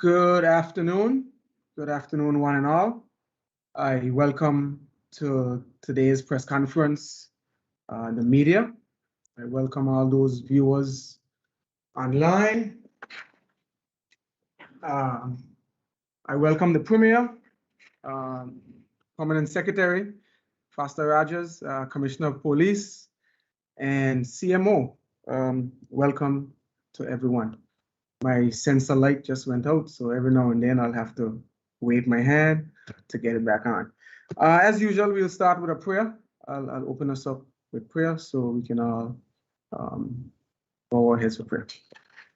Good afternoon. Good afternoon, one and all. I welcome to today's press conference, the media. I welcome all those viewers online. I welcome the Premier, Permanent Secretary, Foster Rogers, Commissioner of Police, and CMO. Welcome to everyone. My sensor light just went out, so every now and then I'll have to wave my hand to get it back on. As usual, we'll start with a prayer. I'll open us up with prayer so we can all bow our heads for prayer.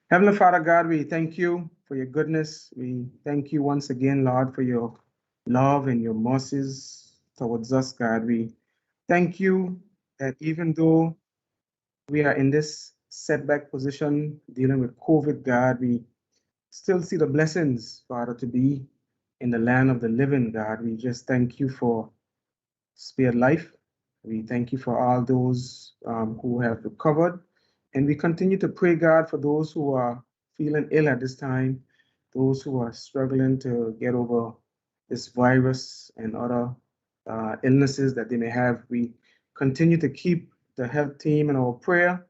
Heavenly Father God, we thank you for your goodness. We thank you once again, Lord, for your love and your mercies towards us, God. We thank you that even though we are in this setback position dealing with COVID, God, we still see the blessings, Father, to be in the land of the living, God. We just thank you for spared life. We thank you for all those who have recovered. And we continue to pray, God, for those who are feeling ill at this time, those who are struggling to get over this virus and other illnesses that they may have. We continue to keep the health team in our prayer,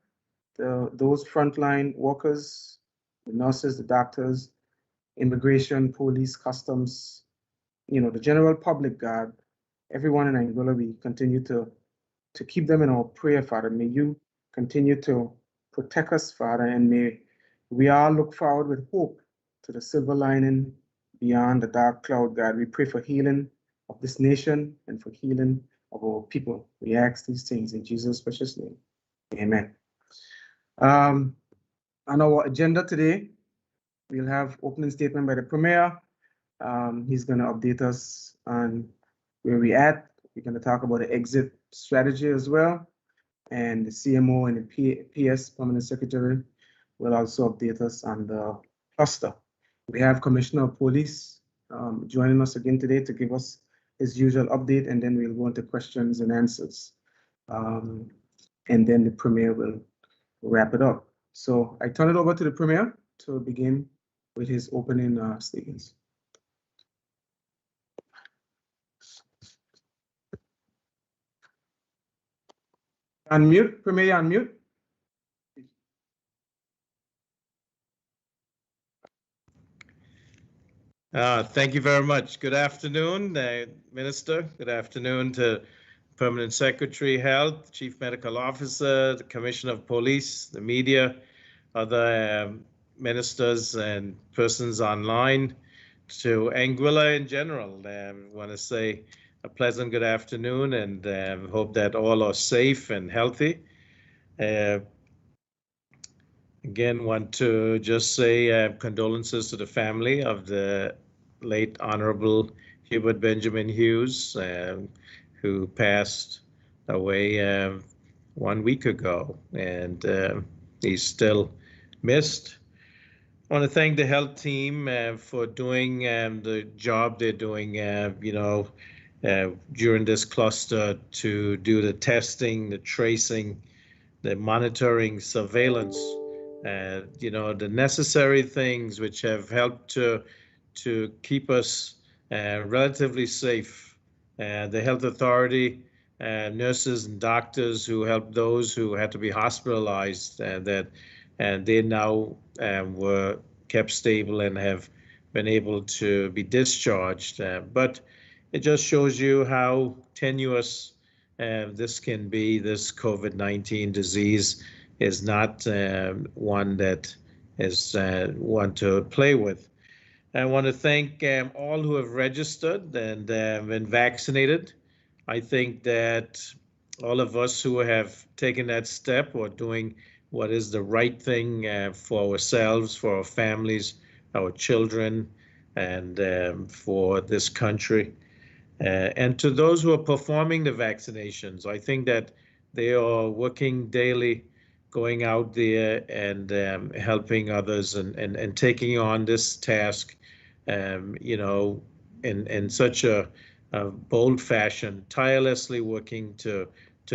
those frontline workers, the nurses, the doctors, immigration, police, customs, the general public, God, everyone in Angola, we continue to keep them in our prayer, Father. May you continue to protect us, Father, and may we all look forward with hope to the silver lining beyond the dark cloud, God. We pray for healing of this nation and for healing of our people. We ask these things in Jesus' precious name. Amen. On our agenda today, we'll have opening statement by the Premier. He's going to update us on where we're at. We're going to talk about the exit strategy as well. And the CMO and the PS, Permanent Secretary, will also update us on the cluster. We have Commissioner of Police joining us again today to give us his usual update, and then we'll go into questions and answers. And then the Premier will wrap it up. So I turn it over to the Premier to begin with his opening statements. Unmute, Premier, unmute. Thank you very much. Good afternoon, Minister. Good afternoon to Permanent Secretary, Health, Chief Medical Officer, the Commissioner of Police, the media, other ministers and persons online, to Anguilla in general. I want to say a pleasant good afternoon and hope that all are safe and healthy. Again, want to just say condolences to the family of the late Honorable Hubert Benjamin Hughes, who passed away 1 week ago, and he's still missed. I want to thank the health team for doing the job they're doing, during this cluster to do the testing, the tracing, the monitoring, surveillance, the necessary things which have helped to keep us relatively safe. The health authority, nurses and doctors who helped those who had to be hospitalized, and they now were kept stable and have been able to be discharged. But it just shows you how tenuous this can be. This COVID-19 disease is not one that is one to play with. I want to thank all who have registered and been vaccinated. I think that all of us who have taken that step or doing what is the right thing for ourselves, for our families, our children, and for this country. And to those who are performing the vaccinations, I think that they are working daily, going out there and helping others and taking on this task, in such a bold fashion, tirelessly working to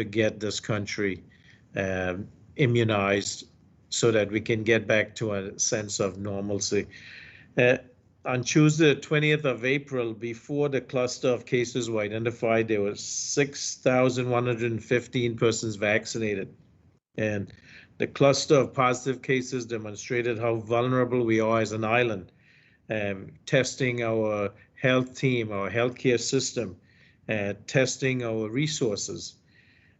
get this country immunized so that we can get back to a sense of normalcy. On Tuesday, the 20th of April, before the cluster of cases were identified, there were 6,115 persons vaccinated. And the cluster of positive cases demonstrated how vulnerable we are as an island, testing our health team, our healthcare system, testing our resources.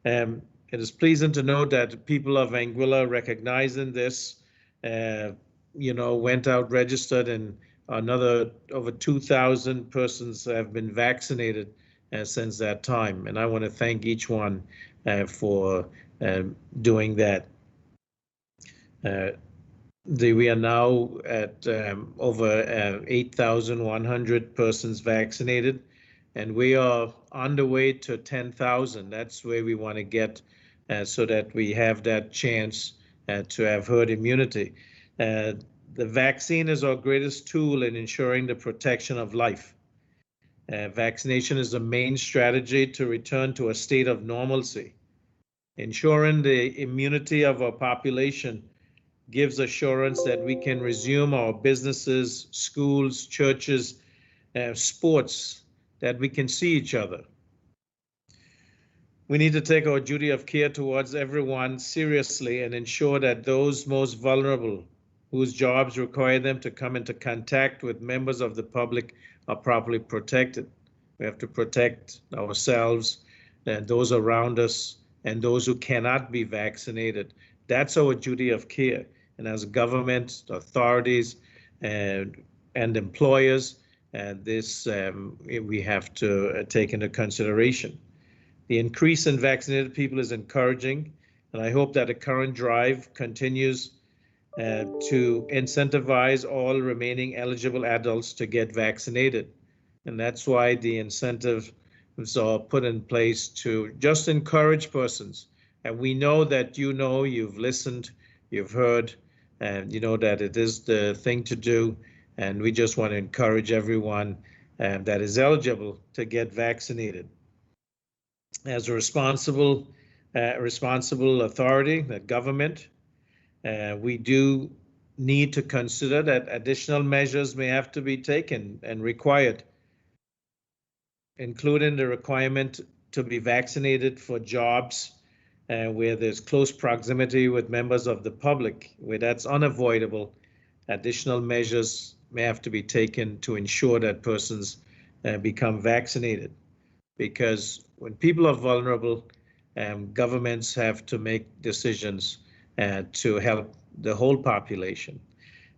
It is pleasing to note that people of Anguilla recognizing this, went out, registered, and another over 2,000 persons have been vaccinated since that time. And I want to thank each one for doing that. We are now at over 8,100 persons vaccinated, and we are on the way to 10,000. That's where we want to get so that we have that chance to have herd immunity. The vaccine is our greatest tool in ensuring the protection of life. Vaccination is the main strategy to return to a state of normalcy. Ensuring the immunity of our population gives assurance that we can resume our businesses, schools, churches, sports, that we can see each other. We need to take our duty of care towards everyone seriously and ensure that those most vulnerable, whose jobs require them to come into contact with members of the public, are properly protected. We have to protect ourselves and those around us and those who cannot be vaccinated. That's our duty of care. And as government, authorities, and employers, this we have to take into consideration. The increase in vaccinated people is encouraging, and I hope that the current drive continues to incentivize all remaining eligible adults to get vaccinated. And that's why the incentives are put in place to just encourage persons. And we know that you've listened, you've heard, and you know that it is the thing to do. And we just want to encourage everyone that is eligible to get vaccinated. As a responsible authority, the government, we do need to consider that additional measures may have to be taken and required, including the requirement to be vaccinated for jobs where there's close proximity with members of the public, where that's unavoidable. Additional measures may have to be taken to ensure that persons become vaccinated. Because when people are vulnerable, governments have to make decisions to help the whole population.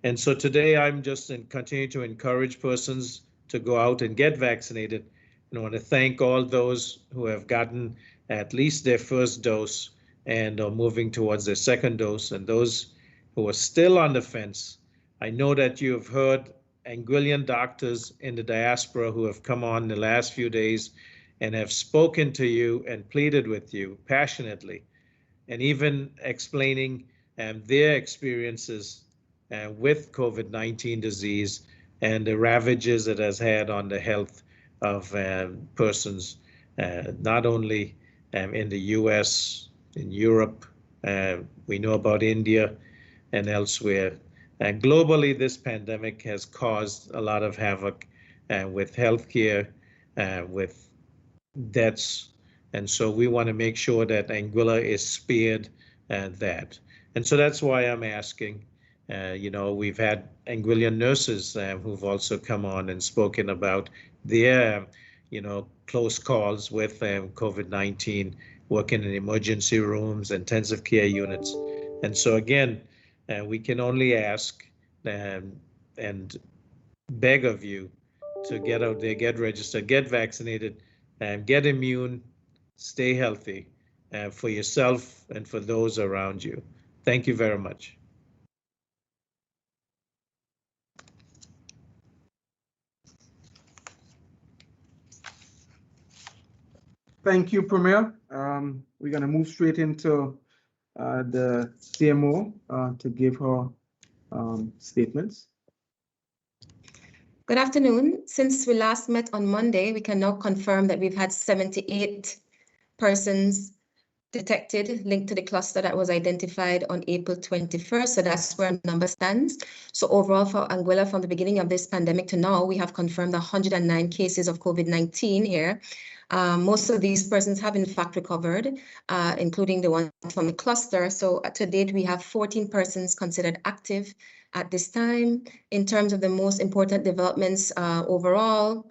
And so today I'm just continue to encourage persons to go out and get vaccinated. And I want to thank all those who have gotten at least their first dose and are moving towards their second dose. And those who are still on the fence, I know that you have heard Anguillan doctors in the diaspora who have come on the last few days and have spoken to you and pleaded with you passionately, and even explaining their experiences with COVID-19 disease and the ravages it has had on the health of persons, not only in the US, in Europe, we know about India and elsewhere. And globally, this pandemic has caused a lot of havoc with healthcare, with deaths. And so we want to make sure that Anguilla is spared that. And so that's why I'm asking. We've had Anguillan nurses who've also come on and spoken about their, close calls with COVID-19, working in emergency rooms, intensive care units. And so again, we can only ask and beg of you to get out there, get registered, get vaccinated, and get immune, stay healthy for yourself and for those around you. Thank you very much. Thank you, Premier. We're going to move straight into the CMO to give her statements. Good afternoon. Since we last met on Monday, we can now confirm that we've had 78 persons detected linked to the cluster that was identified on April 21st. So that's where our number stands. So overall for Anguilla, from the beginning of this pandemic to now, we have confirmed 109 cases of COVID-19 here. Most of these persons have in fact recovered, including the ones from the cluster. So to date, we have 14 persons considered active at this time. In terms of the most important developments overall,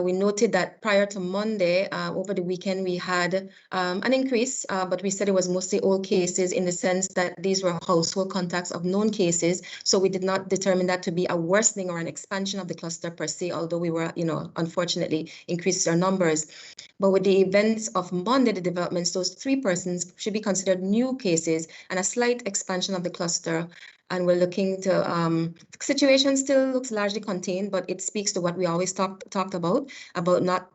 we noted that prior to Monday, over the weekend, we had an increase, but we said it was mostly old cases in the sense that these were household contacts of known cases. So we did not determine that to be a worsening or an expansion of the cluster per se, although we were, unfortunately increased our numbers. But with the events of Monday, the developments, those 3 persons should be considered new cases and a slight expansion of the cluster. And we're looking to, the situation still looks largely contained, but it speaks to what we always talked about not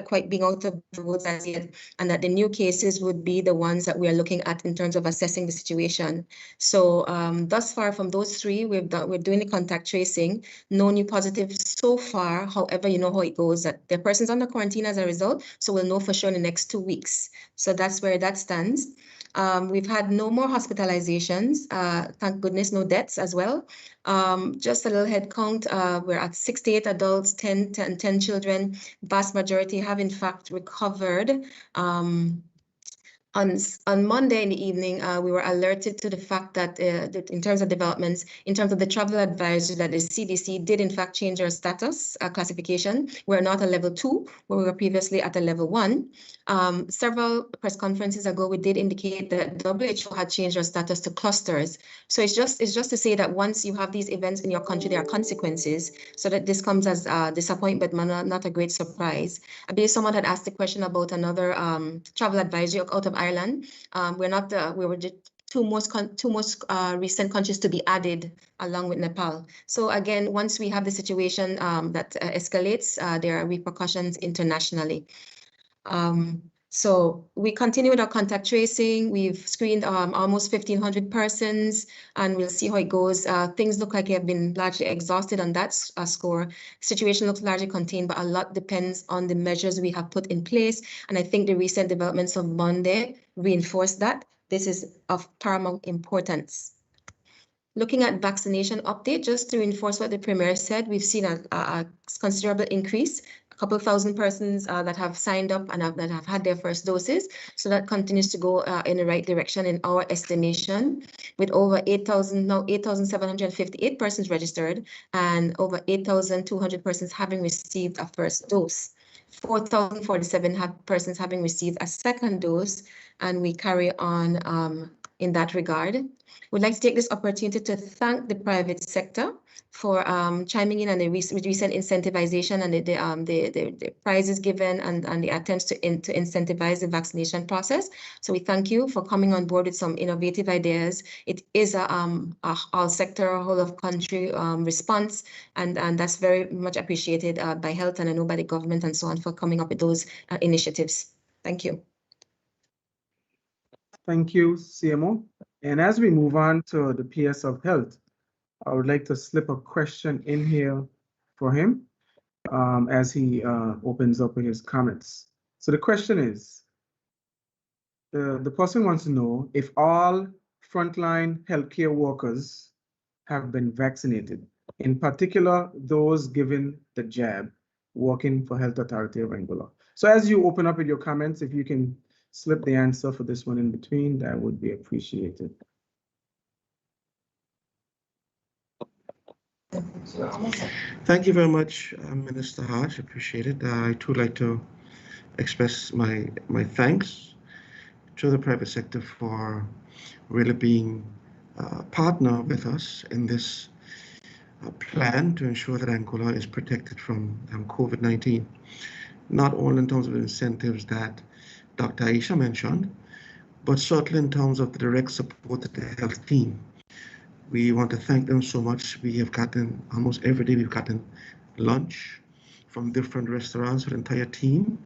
quite being out of the woods as yet, and that the new cases would be the ones that we are looking at in terms of assessing the situation. So thus far from those 3, we're doing the contact tracing, no new positives so far. However, you know how it goes, that the person's under quarantine as a result, so we'll know for sure in the next 2 weeks. So that's where that stands. We've had no more hospitalizations, thank goodness, no deaths as well. Just a little head count, we're at 68 adults, 10 children. Vast majority have in fact recovered. On Monday in the evening, we were alerted to the fact that in terms of developments, in terms of the travel advisory, that the CDC did in fact change our status classification. We're not a level 2, where we were previously at a level 1. Several press conferences ago, we did indicate that WHO had changed our status to clusters. So it's just to say that once you have these events in your country, there are consequences. So that this comes as disappointment, but not a great surprise. I believe someone had asked a question about another travel advisory out of Ireland. We were the two most recent countries to be added along with Nepal. So again, once we have the situation that escalates, there are repercussions internationally. So we continue with our contact tracing. We've screened almost 1,500 persons, and we'll see how it goes. Things look like they have been largely exhausted on that score. Situation looks largely contained, but a lot depends on the measures we have put in place. And I think the recent developments of Monday reinforce that. This is of paramount importance. Looking at vaccination update, just to reinforce what the Premier said, we've seen a considerable increase. A couple of thousand persons that have signed up and that have had their first doses. So that continues to go in the right direction in our estimation, with over 8,758 persons registered and over 8,200 persons having received a first dose. 4,047 persons having received a second dose, and we carry on in that regard. We'd like to take this opportunity to thank the private sector for chiming in on the recent incentivization and the prizes given and the attempts to incentivize the vaccination process. So we thank you for coming on board with some innovative ideas. It is a all sector, whole of country response, and that's very much appreciated by health and I know by the government and so on for coming up with those initiatives. Thank you. Thank you, CMO. And as we move on to the PS of Health, I would like to slip a question in here for him as he opens up with his comments. So the question is, the person wants to know if all frontline healthcare workers have been vaccinated, in particular those given the jab, working for Health Authority of Angola. So as you open up with your comments, if you can slip the answer for this one in between, that would be appreciated. Thank you very much, Minister Hodge. Appreciate it. I too like to express my thanks to the private sector for really being a partner with us in this plan to ensure that Angola is protected from COVID-19, not only in terms of incentives that Dr. Aisha mentioned, but certainly in terms of the direct support to the health team. We want to thank them so much. We have gotten, almost every day, we've gotten lunch from different restaurants with the entire team,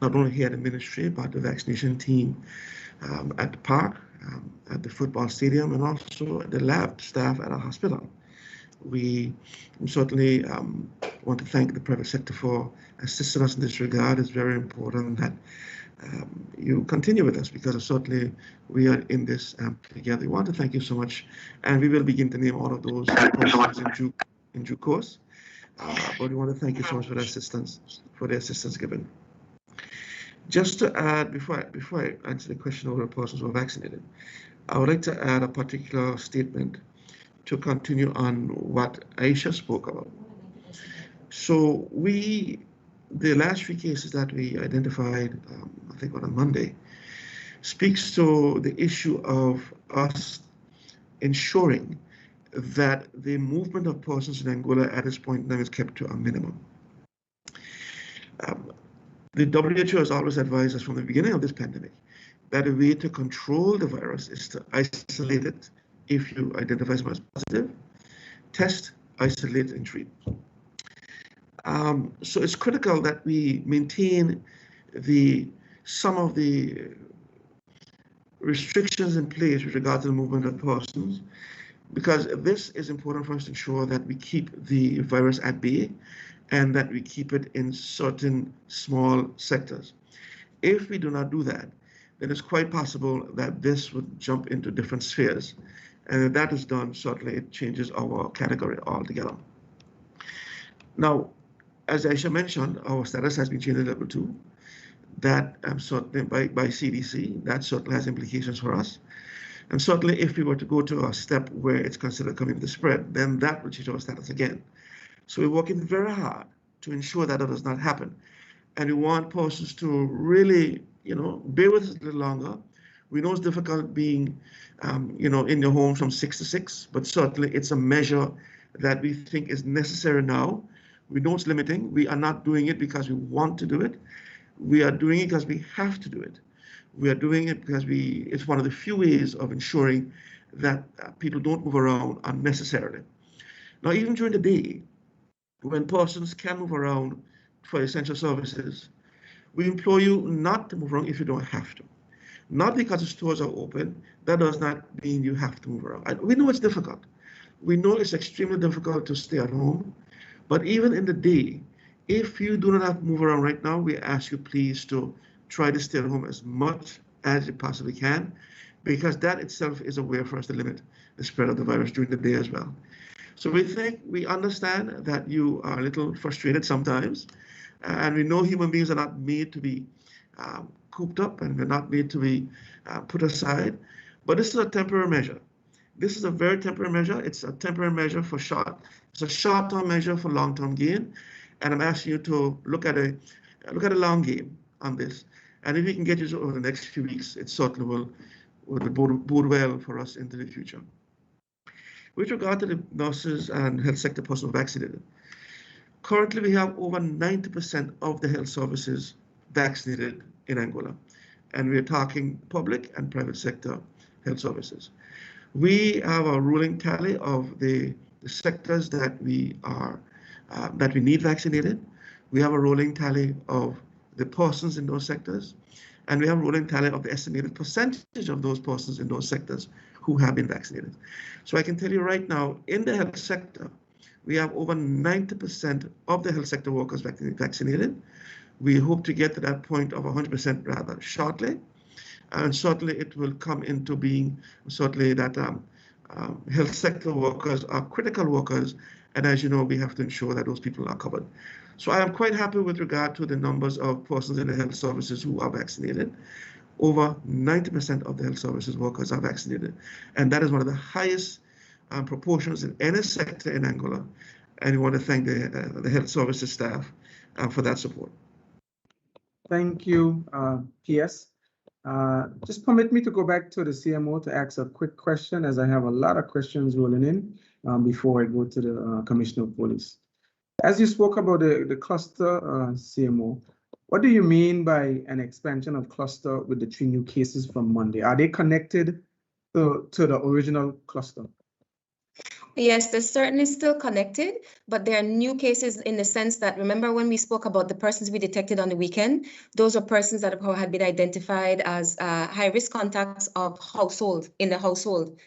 not only here at the ministry, but the vaccination team at the park, at the football stadium, and also the lab staff at our hospital. We certainly want to thank the private sector for assisting us in this regard. It's very important that you continue with us, because certainly we are in this together. We want to thank you so much, and we will begin to name all of those persons in due course. But we want to thank you so much for the assistance given. Just to add, before I answer the question over the persons who are vaccinated, I would like to add a particular statement to continue on what Aisha spoke about. So the last 3 cases that we identified, I think on a Monday, speaks to the issue of us ensuring that the movement of persons in Angola at this point in time is kept to a minimum. The WHO has always advised us from the beginning of this pandemic that a way to control the virus is to isolate it if you identify someone as positive, test, isolate, and treat. So it's critical that we maintain some of the restrictions in place with regard to the movement of persons, because this is important for us to ensure that we keep the virus at bay and that we keep it in certain small sectors. If we do not do that, then it's quite possible that this would jump into different spheres. And if that is done, certainly it changes our category altogether. Now, as Aisha mentioned, our status has been changed to level 2. That certainly by CDC, that certainly has implications for us. And certainly if we were to go to a step where it's considered coming to spread, then that will change our status again. So we're working very hard to ensure that does not happen. And we want persons to really, bear with us a little longer. We know it's difficult being, in your home from 6 to 6, but certainly it's a measure that we think is necessary now. We know it's limiting. We are not doing it because we want to do it. We are doing it because we have to do it. We are doing it because it's one of the few ways of ensuring that people don't move around unnecessarily. Now, even during the day, when persons can move around for essential services, we implore you not to move around if you don't have to. Not because the stores are open, that does not mean you have to move around. We know it's difficult. We know it's extremely difficult to stay at home, but even in the day, if you do not have to move around right now, we ask you please to try to stay at home as much as you possibly can, because that itself is a way for us to limit the spread of the virus during the day as well. So we understand that you are a little frustrated sometimes, and we know human beings are not made to be cooped up, and we're not made to be put aside, but this is a temporary measure. This is a very temporary measure. It's a temporary measure it's a short-term measure for long-term gain, and I'm asking you to look at a long game on this. And if we can get you over the next few weeks, it certainly will bode well for us into the future. With regard to the nurses and health sector personnel vaccinated, currently we have over 90% of the health services vaccinated in Angola, and we're talking public and private sector health services. We have a rolling tally of the sectors that we need vaccinated. We have a rolling tally of the persons in those sectors, and we have a rolling tally of the estimated percentage of those persons in those sectors who have been vaccinated. So I can tell you right now, in the health sector, we have over 90% of the health sector workers vaccinated. We hope to get to that point of 100% rather shortly, and certainly it will come into being certainly that health sector workers are critical workers, and as you know, we have to ensure that those people are covered. So I am quite happy with regard to the numbers of persons in the health services who are vaccinated. Over 90% of the health services workers are vaccinated, and that is one of the highest proportions in any sector in Angola, and we want to thank the health services staff for that support. Thank you, PS. Just permit me to go back to the CMO to ask a quick question, as I have a lot of questions rolling in before I go to the Commissioner of Police. As you spoke about the cluster, CMO, what do you mean by an expansion of cluster with the 3 new cases from Monday? Are they connected to the original cluster? Yes, they're certainly still connected, but there are new cases in the sense that, remember when we spoke about the persons we detected on the weekend, those are persons that had been identified as high-risk contacts of in the household.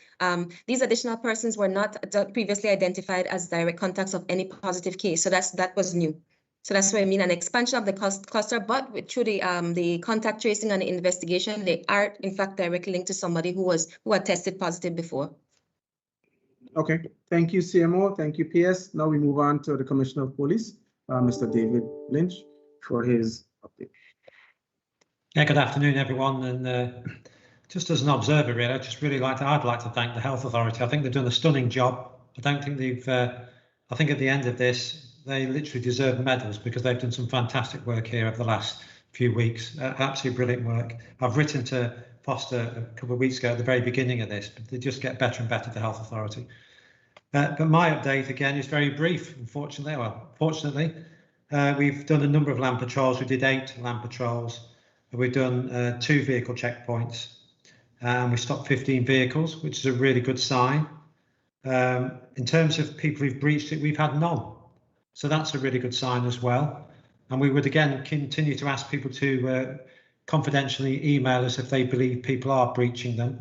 These additional persons were not previously identified as direct contacts of any positive case, so that was new. So that's what I mean, an expansion of the cluster, but through the contact tracing and the investigation, they are in fact directly linked to somebody who had tested positive before. Okay, thank you, CMO. Thank you, PS. Now we move on to the Commissioner of Police, Mr. David Lynch, for his update. Yeah, good afternoon, everyone. And just as an observer, really, I'd like to thank the Health Authority. I think they've done a stunning job. I don't think they've. I think at the end of this, they literally deserve medals because they've done some fantastic work here over the last few weeks. Absolutely brilliant work. I've written to Foster a couple of weeks ago at the very beginning of this, but they just get better and better, the Health Authority. But my update again is very brief, unfortunately. Well, fortunately, we've done a number of land patrols. We did 8 land patrols. We've done 2 vehicle checkpoints. We stopped 15 vehicles, which is a really good sign. In terms of people who've breached it, we've had none. So that's a really good sign as well. And we would again continue to ask people to confidentially email us if they believe people are breaching them,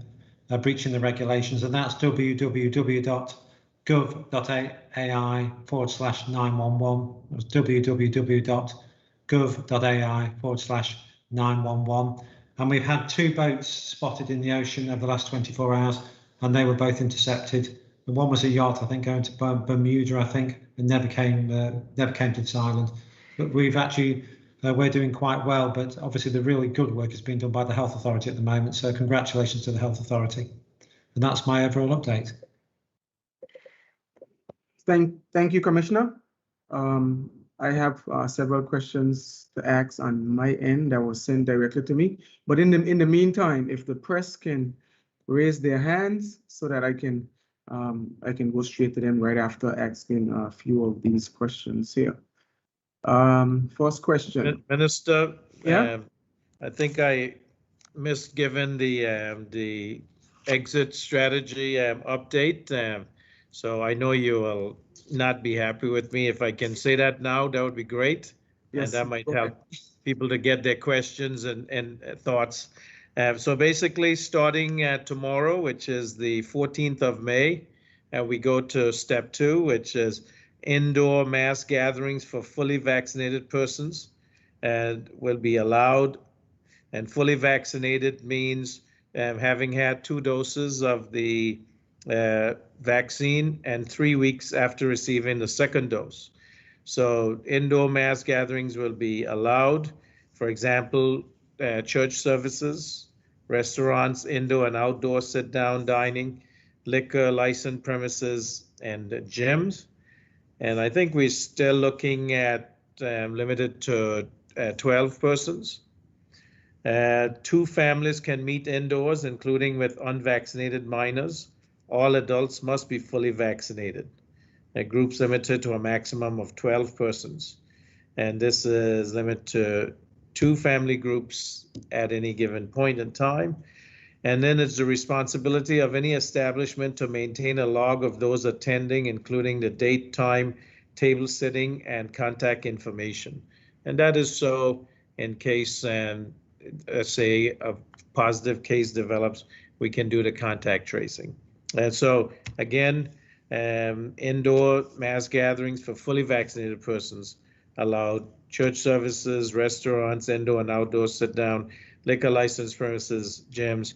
breaching the regulations. And that's www.gov.ai/911. That's www.gov.ai/911. And we've had 2 boats spotted in the ocean over the last 24 hours, and they were both intercepted. And one was a yacht, I think, going to Bermuda, I think, and never came to this island. But we've actually, we're doing quite well. But obviously, the really good work is being done by the Health Authority at the moment. So congratulations to the Health Authority. And that's my overall update. Thank you, Commissioner. I have several questions to ask on my end that was sent directly to me. But in the meantime, if the press can raise their hands so that I can go straight to them right after asking a few of these questions here. First question. Minister, Yeah. I think I missed giving the exit strategy update. So I know you will not be happy with me. If I can say that now, that would be great. Yes, and that might okay. help people to get their questions and thoughts. So basically, starting tomorrow, which is the 14th of May, we go to step 2, which is indoor mass gatherings for fully vaccinated persons, and will be allowed. And fully vaccinated means having had 2 doses of the vaccine and 3 weeks after receiving the 2nd dose. So indoor mass gatherings will be allowed. For example, church services, restaurants, indoor and outdoor sit-down dining, liquor, licensed premises, and gyms. And I think we're still looking at limited to 12 persons. 2 families can meet indoors, including with unvaccinated minors. All adults must be fully vaccinated. Groups limited to a maximum of 12 persons. And this is limited to 2 family groups at any given point in time. And then it's the responsibility of any establishment to maintain a log of those attending, including the date, time, table sitting, and contact information. And that is so in case, say, a positive case develops, we can do the contact tracing. And so, again, indoor mass gatherings for fully vaccinated persons allowed. Church services, restaurants, indoor and outdoor sit-down, liquor license premises, gyms,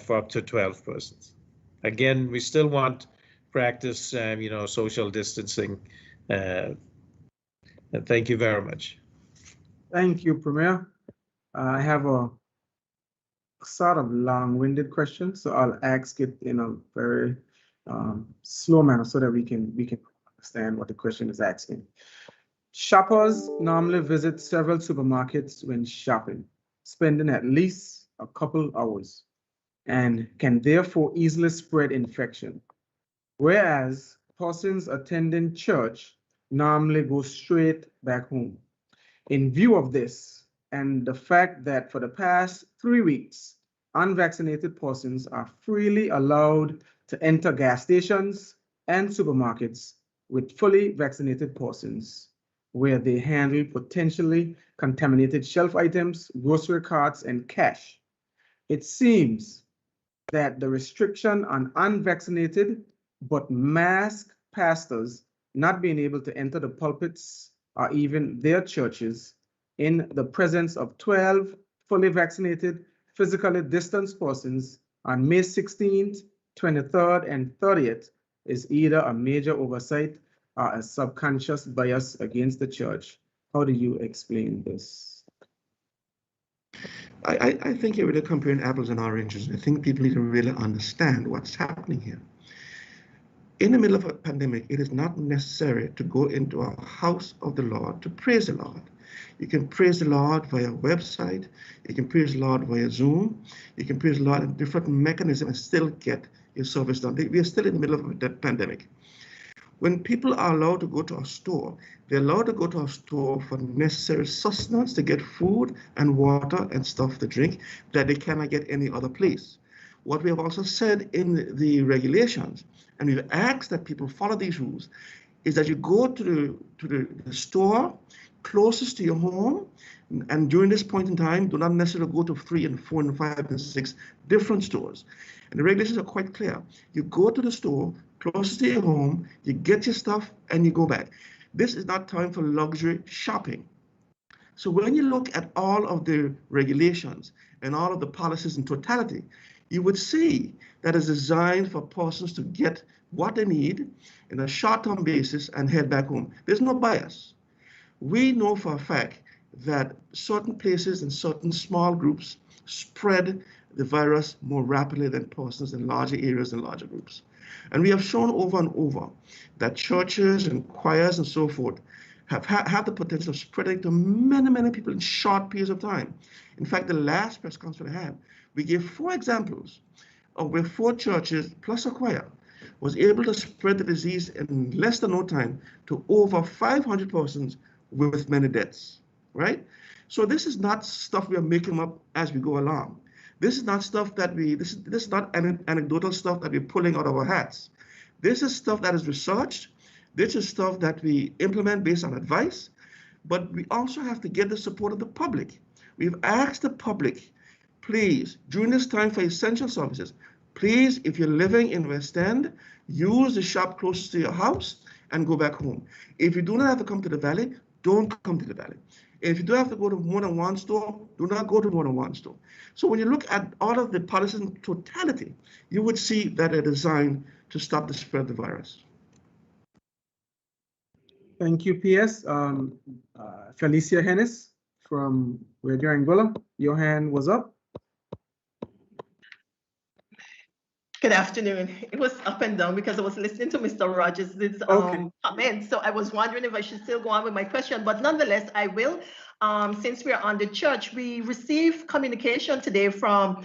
for up to 12 persons. Again, we still want practice, social distancing. Thank you very much. Thank you, Premier. I have a sort of long-winded question, so I'll ask it in a very slow manner so that we can understand what the question is asking. Shoppers normally visit several supermarkets when shopping, spending at least a couple hours, and can therefore easily spread infection. Whereas persons attending church normally go straight back home. In view of this, and the fact that for the past 3 weeks, unvaccinated persons are freely allowed to enter gas stations and supermarkets with fully vaccinated persons, where they handle potentially contaminated shelf items, grocery carts, and cash. It seems that the restriction on unvaccinated but masked pastors not being able to enter the pulpits or even their churches in the presence of 12 fully vaccinated, physically distanced persons on May 16th, 23rd, and 30th is either a major oversight or a subconscious bias against the church. How do you explain this? I think you're really comparing apples and oranges. I think people need to really understand what's happening here. In the middle of a pandemic, it is not necessary to go into a house of the Lord to praise the Lord. You can praise the Lord via website. You can praise the Lord via Zoom. You can praise the Lord in different mechanisms and still get your service done. We are still in the middle of the pandemic. When people are allowed to go to a store, they're allowed to go to a store for necessary sustenance to get food and water and stuff to drink that they cannot get any other place. What we have also said in the regulations, and we've asked that people follow these rules, is that you go to the store closest to your home, and during this point in time, do not necessarily go to 3 and 4 and 5 and 6 different stores. And the regulations are quite clear. You go to the store closest to your home, you get your stuff, and you go back. This is not time for luxury shopping. So when you look at all of the regulations and all of the policies in totality, you would see that it's designed for persons to get what they need in a short-term basis and head back home. There's no bias. We know for a fact that certain places and certain small groups spread the virus more rapidly than persons in larger areas and larger groups. And we have shown over and over that churches and choirs and so forth have the potential of spreading to many, many people in short periods of time. In fact, the last press conference I had, we gave 4 examples of where 4 churches plus a choir was able to spread the disease in less than no time to over 500 persons with many deaths, right? So this is not stuff we are making up as we go along. This is not stuff that this is not anecdotal stuff that we're pulling out of our hats. This is stuff that is researched. This is stuff that we implement based on advice, but we also have to get the support of the public. We've asked the public, please, during this time for essential services, please, if you're living in West End, use the shop closest to your house and go back home. If you do not have to come to the Valley, don't come to the Valley. If you do have to go to more than one store, do not go to more than one store. So when you look at all of the policies in totality, you would see that they're designed to stop the spread of the virus. Thank you, PS. Felicia Hennis from Radio Angola, your hand was up. Good afternoon. It was up and down because I was listening to Mr. Rogers' comments. So I was wondering if I should still go on with my question, but nonetheless, I will. Since we're on the church, we received communication today from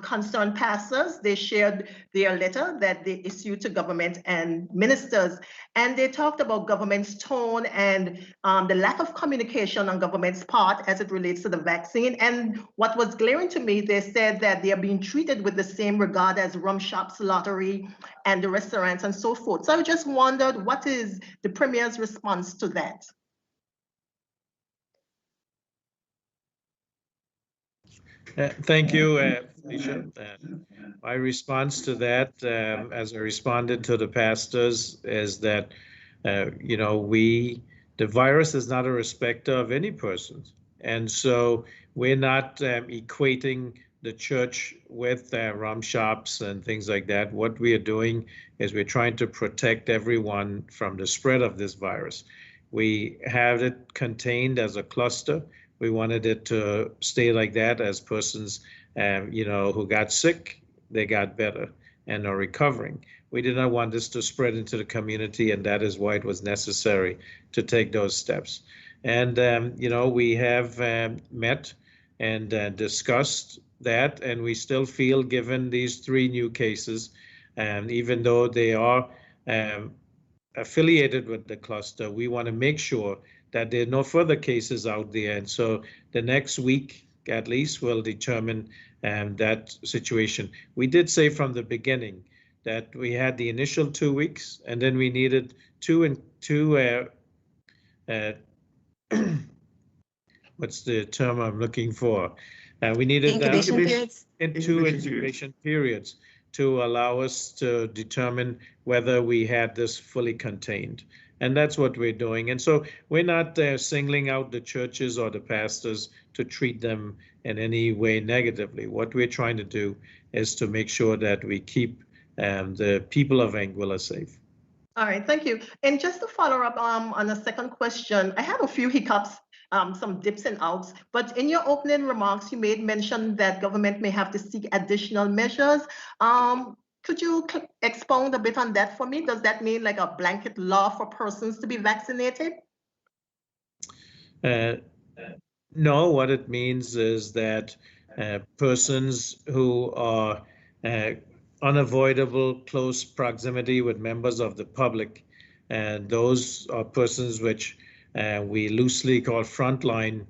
concerned pastors. They shared their letter that they issued to government and ministers, and they talked about government's tone and the lack of communication on government's part as it relates to the vaccine. And what was glaring to me, they said that they are being treated with the same regard as rum shops, lottery, and the restaurants and so forth. So I just wondered, what is the Premier's response to that? Thank you, Felicia. My response to that, as I responded to the pastors, is that, the virus is not a respecter of any person. And so we're not equating the church with rum shops and things like that. What we are doing is we're trying to protect everyone from the spread of this virus. We have it contained as a cluster. We wanted it to stay like that as persons, who got sick, they got better and are recovering. We did not want this to spread into the community, and that is why it was necessary to take those steps. And, we have met and discussed that, and we still feel, given these 3 new cases, and even though they are affiliated with the cluster, we want to make sure that there are no further cases out there. And so the next week, at least, will determine that situation. We did say from the beginning that we had the initial 2 weeks, and then we needed what's the term I'm looking for? We needed incubation periods. 2 incubation periods to allow us to determine whether we had this fully contained. And that's what we're doing. And so we're not singling out the churches or the pastors to treat them in any way negatively. What we're trying to do is to make sure that we keep the people of Anguilla safe. All right, thank you. And just to follow up on the second question, I had a few hiccups, some dips and outs, but in your opening remarks, you made mention that government may have to seek additional measures. Could you expound a bit on that for me? Does that mean like a blanket law for persons to be vaccinated? No, what it means is that persons who are unavoidable close proximity with members of the public, and those are persons which we loosely call frontline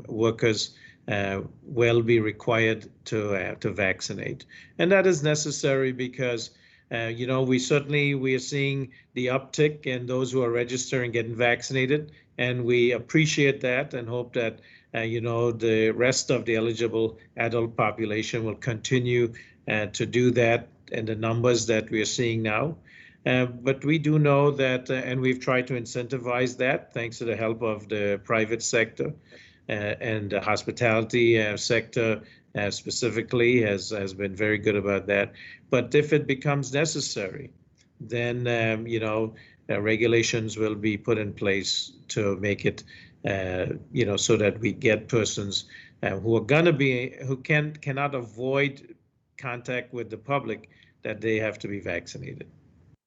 workers, will be required to vaccinate. And that is necessary because we are seeing the uptick in those who are registering getting vaccinated, and we appreciate that and hope that the rest of the eligible adult population will continue to do that in the numbers that we are seeing now. But we do know that, and we've tried to incentivize that thanks to the help of the private sector and the hospitality sector specifically has been very good about that. But if it becomes necessary, then regulations will be put in place to make it so that we get persons who cannot avoid contact with the public, that they have to be vaccinated.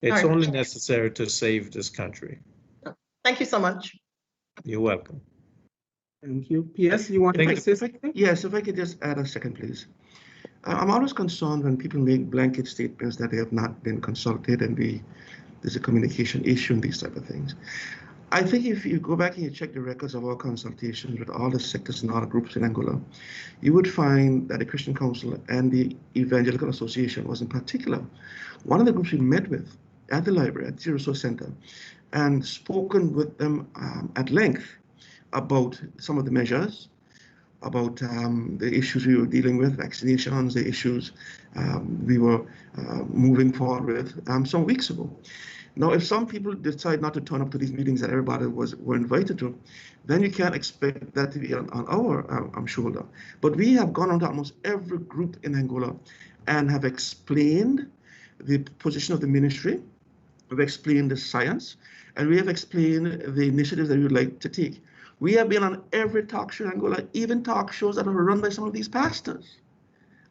It's only necessary to save this country. Thank you so much. You're welcome. Thank you. PS, you want to say something? Yes, if I could just add a second, please. I'm always concerned when people make blanket statements that they have not been consulted and there's a communication issue and these type of things. I think if you go back and you check the records of our consultations with all the sectors and all the groups in Angola, you would find that the Christian Council and the Evangelical Association was in particular one of the groups we met with at the library, at the Resource Center, and spoken with them at length about some of the measures, about the issues we were dealing with, vaccinations, the issues we were moving forward with some weeks ago. Now, if some people decide not to turn up to these meetings that everybody were invited to, then you can't expect that to be on our shoulder. But we have gone on to almost every group in Angola and have explained the position of the ministry, we've explained the science, and we have explained the initiatives that we would like to take. We have been on every talk show in Angola, even talk shows that are run by some of these pastors.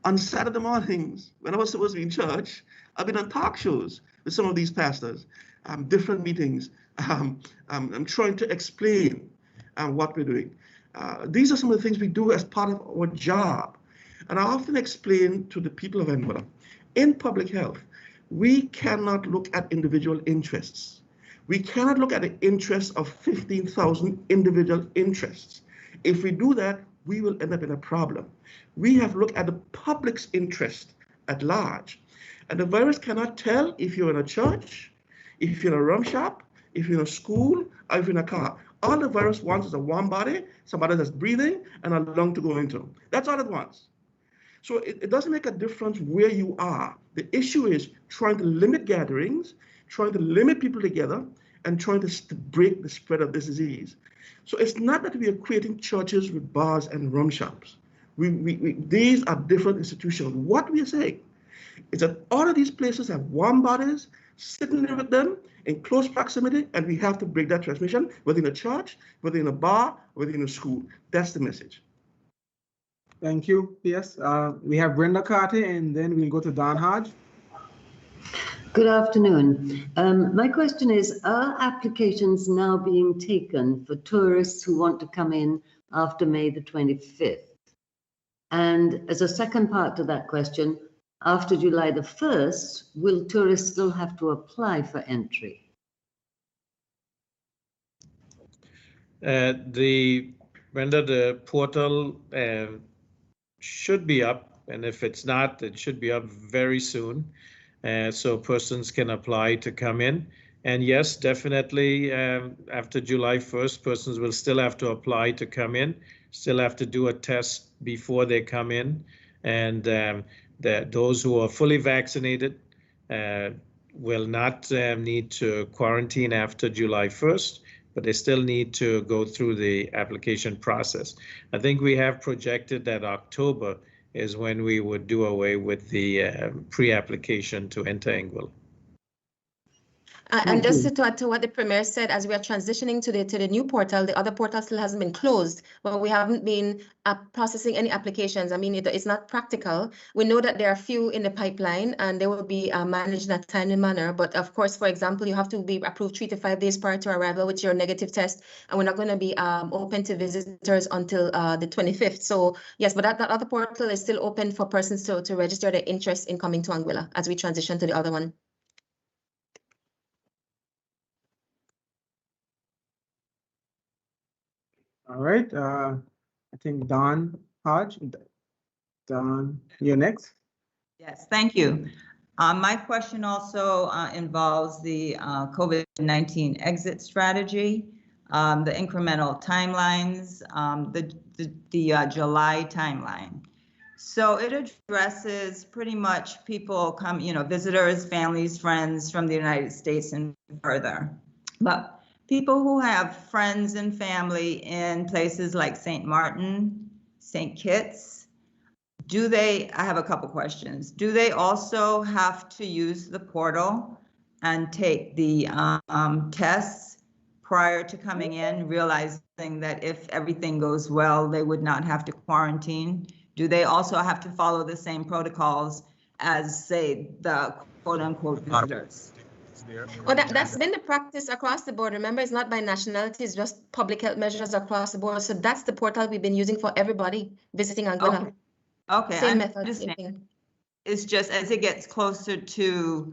On Saturday mornings, when I was supposed to be in church, I've been on talk shows with some of these pastors, different meetings. I'm trying to explain what we're doing. These are some of the things we do as part of our job. And I often explain to the people of Angola, in public health, we cannot look at individual interests. We cannot look at the interests of 15,000 individual interests. If we do that, we will end up in a problem. We have to look at the public's interest at large. And the virus cannot tell if you're in a church, if you're in a rum shop, if you're in a school, or if you're in a car. All the virus wants is a warm body, somebody that's breathing, and a lung to go into. That's all it wants. So it doesn't make a difference where you are. The issue is trying to limit gatherings, trying to limit people together, and trying to break the spread of this disease. So it's not that we are creating churches with bars and rum shops. These are different institutions. What we are saying is that all of these places have warm bodies, sitting there with them in close proximity, and we have to break that transmission, whether in a church, whether in a bar, whether in a school. That's the message. Thank you, PS. We have Brenda Carter, and then we'll go to Don Hodge. Good afternoon. My question is, are applications now being taken for tourists who want to come in after May the 25th? And as a second part to that question, after July the 1st, will tourists still have to apply for entry? Brenda, the portal should be up, and if it's not, it should be up very soon. So persons can apply to come in. And yes, definitely after July 1st, persons will still have to apply to come in, still have to do a test before they come in. And that those who are fully vaccinated will not need to quarantine after July 1st, but they still need to go through the application process. I think we have projected that October is when we would do away with the pre-application to enter Anguilla. And just to add to what the Premier said, as we are transitioning to the new portal, the other portal still hasn't been closed, but we haven't been processing any applications. I mean, it's not practical. We know that there are few in the pipeline and they will be managed in a timely manner. But of course, for example, you have to be approved 3 to 5 days prior to arrival with your negative test. And we're not going to be open to visitors until the 25th. So yes, but that other portal is still open for persons to register their interest in coming to Anguilla as we transition to the other one. All right, I think Don Hodge. Don, you're next. Yes, thank you. My question also involves the COVID-19 exit strategy, the incremental timelines, the July timeline. So it addresses pretty much people visitors, families, friends from the United States and further. But people who have friends and family in places like St. Martin, St. Kitts, I have a couple questions. Do they also have to use the portal and take the tests prior to coming in, realizing that if everything goes well, they would not have to quarantine? Do they also have to follow the same protocols as, say, the quote-unquote visitors? Well, that's been the practice across the board. Remember, it's not by nationality, it's just public health measures across the board. So that's the portal we've been using for everybody visiting Anguilla. Okay. Same method, same thing. It's just as it gets closer to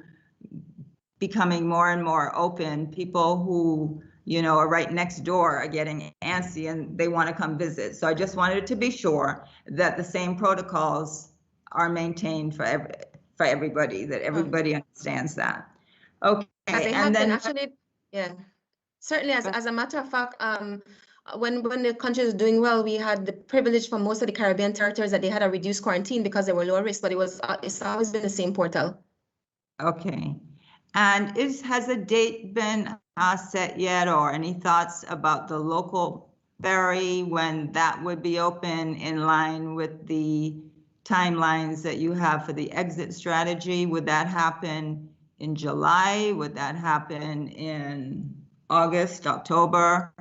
becoming more and more open, people who, are right next door are getting antsy and they want to come visit. So I just wanted to be sure that the same protocols are maintained for everybody, that everybody understands that. Okay, and then actually, yeah, certainly as a matter of fact, when the country is doing well, we had the privilege for most of the Caribbean territories that they had a reduced quarantine because they were low risk, but it's always been the same portal. Okay, and has a date been set yet, or any thoughts about the local ferry when that would be open in line with the timelines that you have for the exit strategy? Would that happen in July? Would that happen in August, October?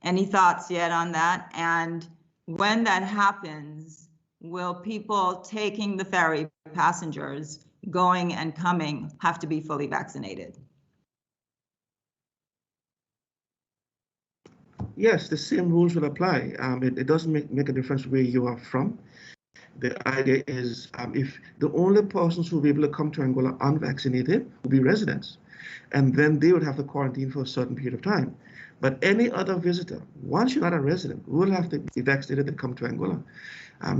Any thoughts yet on that? And when that happens, will people taking the ferry, passengers going and coming, have to be fully vaccinated? Yes, the same rules will apply. It doesn't make a difference where you are from. The idea is if the only persons who will be able to come to Anguilla unvaccinated will be residents, and then they would have to quarantine for a certain period of time. But any other visitor, once you're not a resident, will have to be vaccinated to come to Anguilla.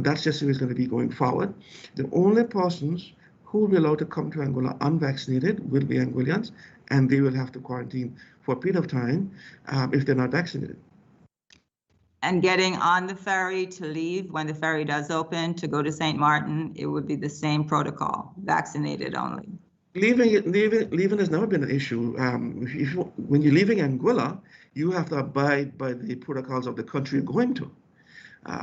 That's just who is going to be going forward. The only persons who will be allowed to come to Anguilla unvaccinated will be Anguillians, and they will have to quarantine for a period of time if they're not vaccinated. And getting on the ferry to leave when the ferry does open to go to St. Martin, it would be the same protocol, vaccinated only. Leaving has never been an issue. When you're leaving Anguilla, you have to abide by the protocols of the country you're going to.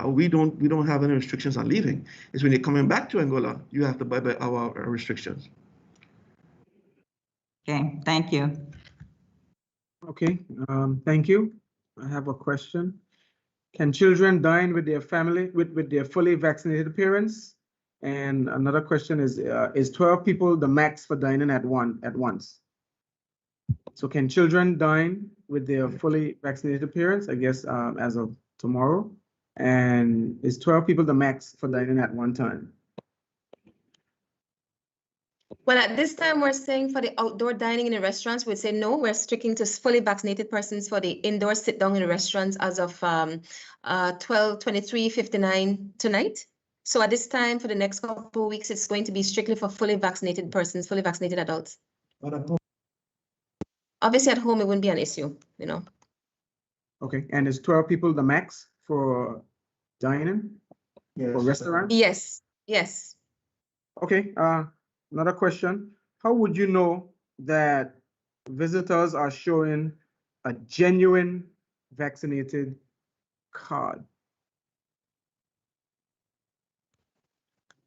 We don't have any restrictions on leaving. It's when you're coming back to Anguilla, you have to abide by our restrictions. Okay, thank you. Okay, thank you. I have a question. Can children dine with their family, with their fully vaccinated parents? And another question is 12 people the max for dining at once? So can children dine with their fully vaccinated parents, I guess, as of tomorrow? And is 12 people the max for dining at one time? Well, at this time, we're saying for the outdoor dining in the restaurants, we'd say no, we're sticking to fully vaccinated persons for the indoor sit down in the restaurants as of 12/23/59 tonight. So at this time, for the next couple of weeks, it's going to be strictly for fully vaccinated persons, fully vaccinated adults. Obviously, at home, it wouldn't be an issue, Okay, and is 12 people the max for dining? Yes. For restaurant? Yes, yes. Okay, another question. How would you know that visitors are showing a genuine vaccinated card?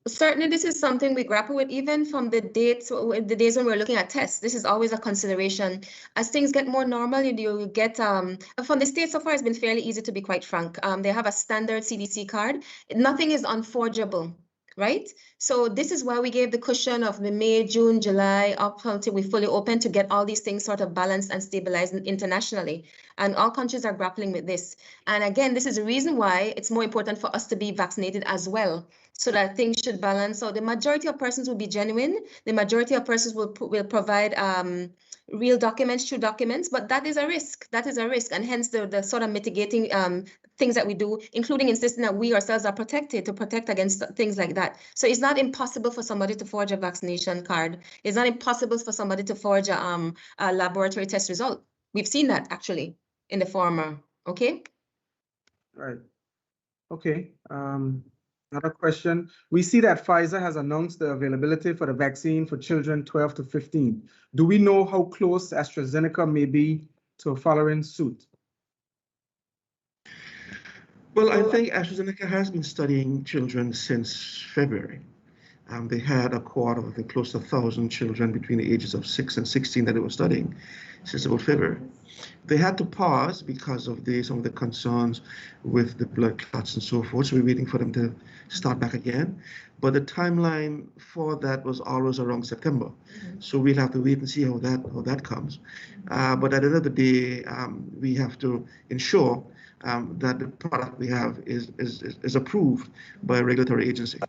Certainly, this is something we grapple with even from the days when we're looking at tests. This is always a consideration. As things get more normal, you get from the state so far, it's been fairly easy, to be quite frank. They have a standard CDC card. Nothing is unforgeable, right? So this is why we gave the cushion of the May, June, July up until we fully open to get all these things sort of balanced and stabilized internationally. And all countries are grappling with this. And again, this is the reason why it's more important for us to be vaccinated as well, so that things should balance. So the majority of persons will be genuine. The majority of persons will provide real documents, true documents, but that is a risk. That is a risk, and hence the sort of mitigating things that we do, including insisting that we ourselves are protected to protect against things like that. So it's not impossible for somebody to forge a vaccination card. It's not impossible for somebody to forge a laboratory test result. We've seen that actually in the former. Okay. Right. Okay. Another question. We see that Pfizer has announced the availability for the vaccine for children 12 to 15. Do we know how close AstraZeneca may be to following suit? Well, I think AstraZeneca has been studying children since February. They had a cohort of close to 1,000 children between the ages of 6 and 16 that they were studying since about February. They had to pause because of some of the concerns with the blood clots and so forth. So we're waiting for them to start back again. But the timeline for that was always around September. So we'll have to wait and see how that comes. But at the end of the day, we have to ensure that the product we have is approved by a regulatory agency.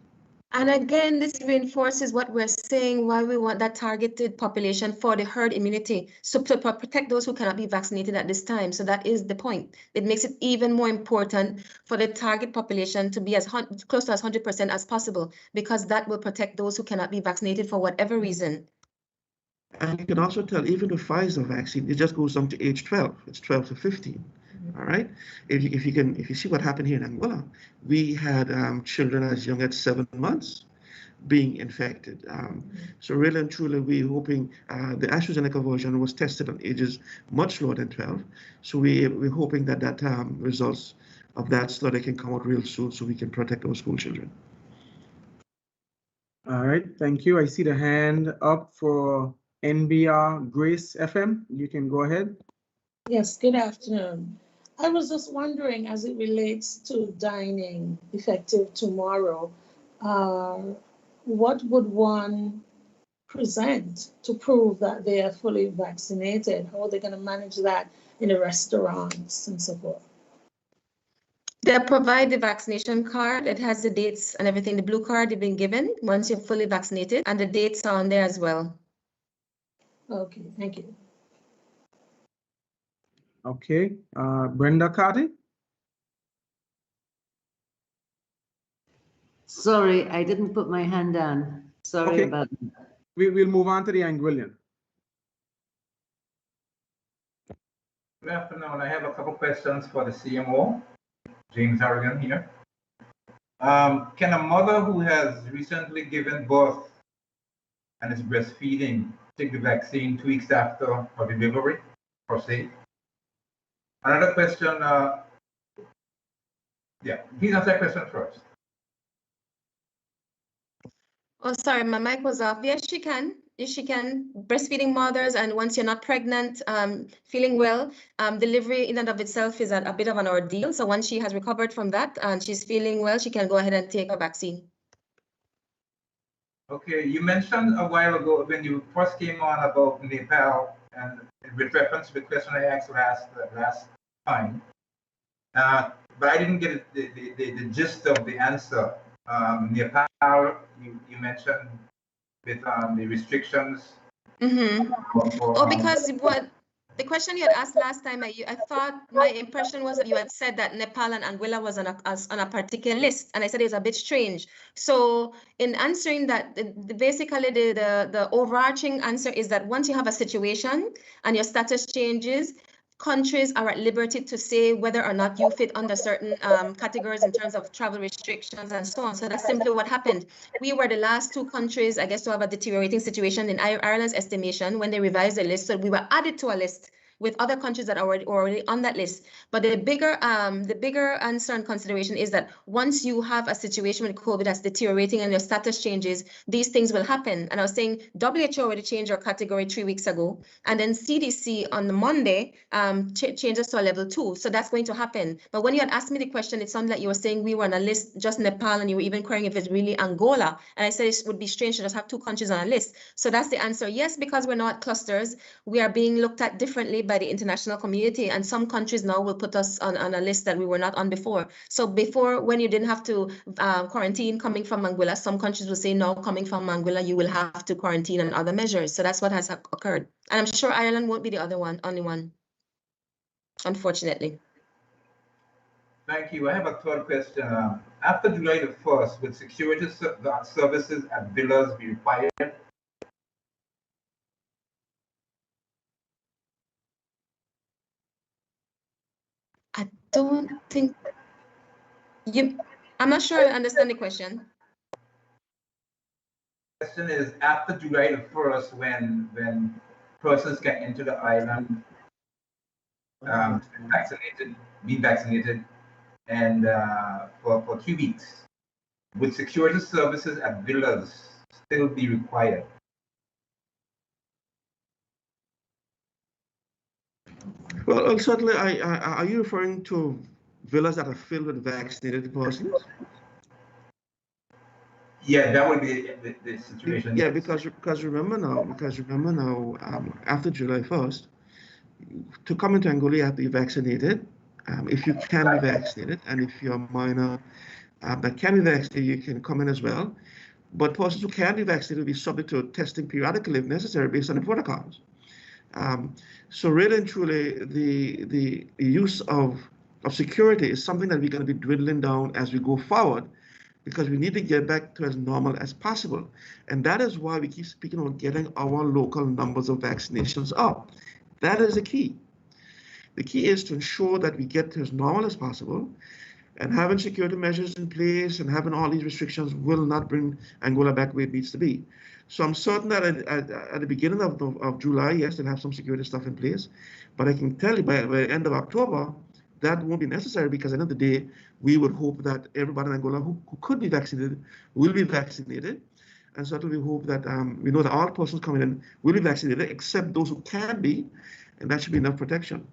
And again, this reinforces what we're saying, why we want that targeted population for the herd immunity, so to protect those who cannot be vaccinated at this time. So that is the point. It makes it even more important for the target population to be as close to as 100% as possible, because that will protect those who cannot be vaccinated for whatever reason. And you can also tell, even the Pfizer vaccine, it just goes on to age 12. It's 12 to 15. All right. If you see what happened here in Angola, we had children as young as 7 months being infected. So really and truly, we're hoping the AstraZeneca version was tested on ages much lower than 12. So we're hoping that results of that study can come out real soon, so we can protect our school children. All right. Thank you. I see the hand up for NBR Grace FM. You can go ahead. Yes, good afternoon. I was just wondering, as it relates to dining effective tomorrow, what would one present to prove that they are fully vaccinated? How are they going to manage that in the restaurants and so forth? They'll provide the vaccination card. It has the dates and everything. The blue card you've been given once you're fully vaccinated, and the dates are on there as well. Okay, thank you. Okay, Brenda Carty. Sorry, I didn't put my hand down. Sorry about that. We'll move on to the Anguillian. Good afternoon. I have a couple questions for the CMO, James Harrigan here. Can a mother who has recently given birth and is breastfeeding take the vaccine 2 weeks after her delivery, per se? Another question, please answer that question first. Oh, sorry, my mic was off. Yes, she can. Yes, she can. Breastfeeding mothers, and once you're not pregnant, feeling well, delivery in and of itself is a bit of an ordeal. So once she has recovered from that and she's feeling well, she can go ahead and take her vaccine. Okay, you mentioned a while ago when you first came on about Nepal, and with reference to the question I asked last time, but I didn't get the gist of the answer. Nepal, you mentioned with the restrictions. Because what the question you had asked last time, I thought my impression was that you had said that Nepal and Anguilla was on a particular list, and I said it was a bit strange. So in answering that, basically the overarching answer is that once you have a situation and your status changes, countries are at liberty to say whether or not you fit under certain categories in terms of travel restrictions and so on. So that's simply what happened. We were the last 2 countries, I guess, to have a deteriorating situation in Ireland's estimation when they revised the list. So we were added to a list with other countries that are already on that list. But the bigger answer and consideration is that once you have a situation with COVID that's deteriorating and your status changes, these things will happen. And I was saying WHO already changed our category 3 weeks ago, and then CDC on the Monday changes to a level 2. So that's going to happen. But when you had asked me the question, it sounded like you were saying we were on a list, just Nepal, and you were even querying if it's really Angola. And I said it would be strange to just have 2 countries on a list. So that's the answer. Yes, because we're not clusters, we are being looked at differently by the international community, and some countries now will put us on a list that we were not on before. So before, when you didn't have to quarantine coming from Anguilla, some countries will say, no, coming from Anguilla, you will have to quarantine and other measures. So that's what has occurred. And I'm sure Ireland won't be the only one, unfortunately. Thank you. I have a third question. After July the 1st, would security services at villas be required? I don't think I'm not sure I understand the question. The question is, after July the 1st, when persons can enter the island, be vaccinated, and for 3 weeks, would security services at villas still be required? Well, certainly, are you referring to villas that are filled with vaccinated persons? Yeah, that would be the situation. Yeah, because remember now, after July 1st, to come into Angola, you have to be vaccinated. If you can be vaccinated, and if you're a minor that can be vaccinated, you can come in as well. But persons who can be vaccinated will be subject to testing periodically if necessary based on the protocols. So really and truly, the use of security is something that we're going to be dwindling down as we go forward, because we need to get back to as normal as possible. And that is why we keep speaking about getting our local numbers of vaccinations up. That is the key. The key is to ensure that we get to as normal as possible, and having security measures in place and having all these restrictions will not bring Angola back where it needs to be. So I'm certain that at the beginning of July, yes, they'll have some security stuff in place. But I can tell you by the end of October, that won't be necessary, because at the end of the day, we would hope that everybody in Angola who could be vaccinated will be vaccinated. And certainly we hope that we know that all persons coming in will be vaccinated, except those who can be, and that should be enough protection.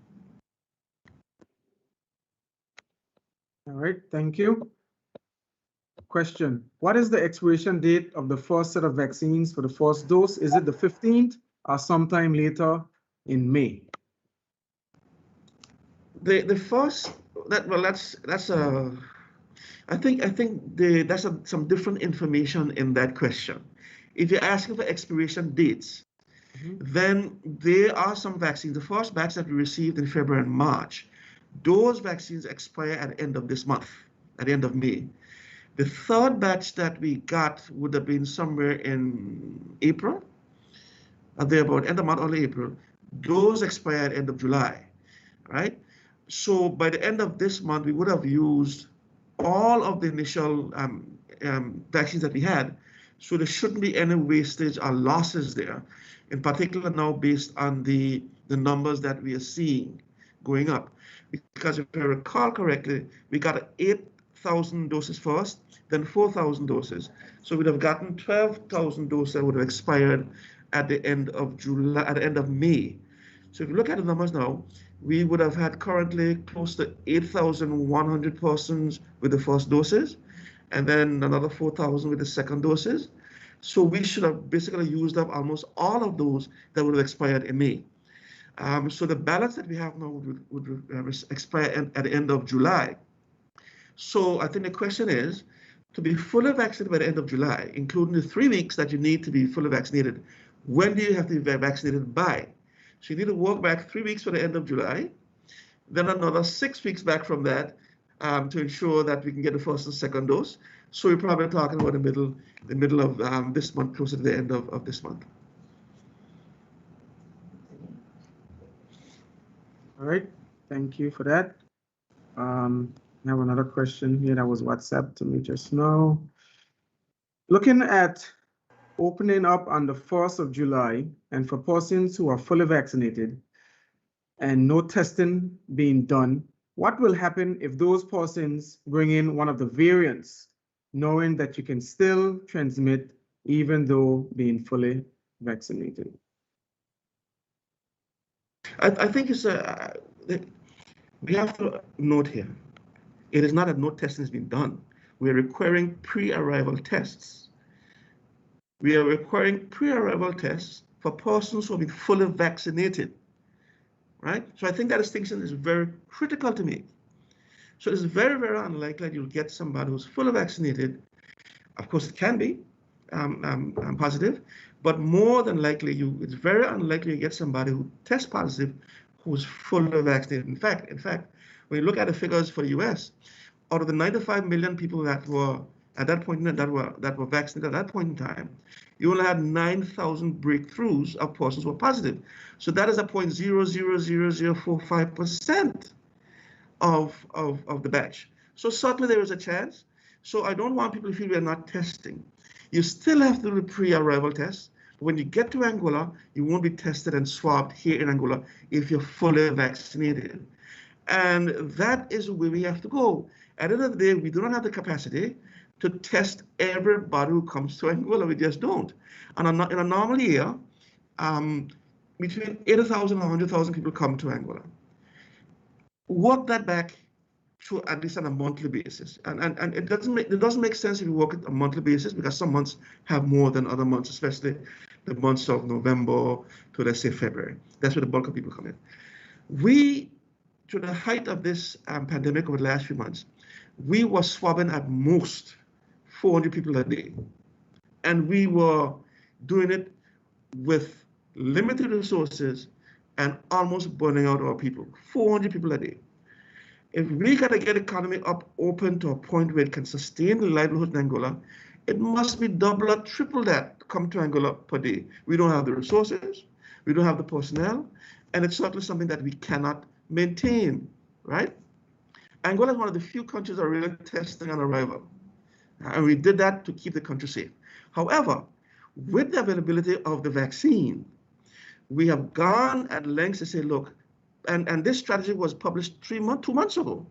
All right, thank you. Question: what is the expiration date of the first set of vaccines for the first dose? Is it the 15th or sometime later in May? The first that's I think that's some different information in that question. If you're asking for expiration dates, then there are some vaccines. The first batch that we received in February and March, those vaccines expire at the end of this month, at the end of May. The third batch that we got would have been somewhere in April, at the about end of month, early April. Those expire at the end of July, right? So by the end of this month, we would have used all of the initial vaccines that we had. So there shouldn't be any wastage or losses there, in particular now based on the numbers that we are seeing going up. Because if I recall correctly, we got 8,000 doses first, then 4,000 doses. So we'd have gotten 12,000 doses that would have expired at the end of July, at the end of May. So if you look at the numbers now, we would have had currently close to 8,100 persons with the first doses, and then another 4,000 with the second doses. So we should have basically used up almost all of those that would have expired in May. So the balance that we have now would expire at the end of July. So I think the question is, to be fully vaccinated by the end of July, including the 3 weeks that you need to be fully vaccinated, when do you have to be vaccinated by? So you need to work back 3 weeks for the end of July, then another 6 weeks back from that to ensure that we can get the first and second dose. So we're probably talking about the middle of this month, closer to the end of this month. All right, thank you for that. I have another question here that was WhatsApp to me just now. Looking at opening up on the 1st of July and for persons who are fully vaccinated and no testing being done, what will happen if those persons bring in one of the variants, knowing that you can still transmit even though being fully vaccinated? I think we have to note here, it is not that no testing has been done. We are requiring pre-arrival tests. We are requiring pre-arrival tests for persons who have been fully vaccinated, right? So I think that distinction is very critical to me. So it's very, very unlikely that you'll get somebody who's fully vaccinated. Of course, it can be positive, but more than likely, it's very unlikely you get somebody who tests positive who's fully vaccinated. In fact, when you look at the figures for the US, out of the 95 million people that were at that point that were vaccinated at that point in time, you only had 9,000 breakthroughs of persons who were positive. So that is a 0.000045% of the batch. So certainly there is a chance. So I don't want people to feel we are not testing. You still have to do the pre-arrival test. But when you get to Angola, you won't be tested and swabbed here in Angola if you're fully vaccinated. And that is where we have to go. At the end of the day, we do not have the capacity to test everybody who comes to Angola. We just don't. And in a normal year, between 80,000 and 100,000 people come to Angola. Work that back to at least on a monthly basis. And it doesn't make sense if you work at a monthly basis, because some months have more than other months, especially the months of November to, let's say, February. That's where the bulk of people come in. We, to the height of this pandemic over the last few months, we were swabbing at most 400 people a day. And we were doing it with limited resources and almost burning out our people, 400 people a day. If we got to get the economy up open to a point where it can sustain the livelihood in Angola, it must be double or triple that to come to Angola per day. We don't have the resources, we don't have the personnel, and it's certainly something that we cannot maintain, right? Angola is one of the few countries that are really testing on arrival. And we did that to keep the country safe. However, with the availability of the vaccine, we have gone at lengths to say, look, and this strategy was published 2 months ago.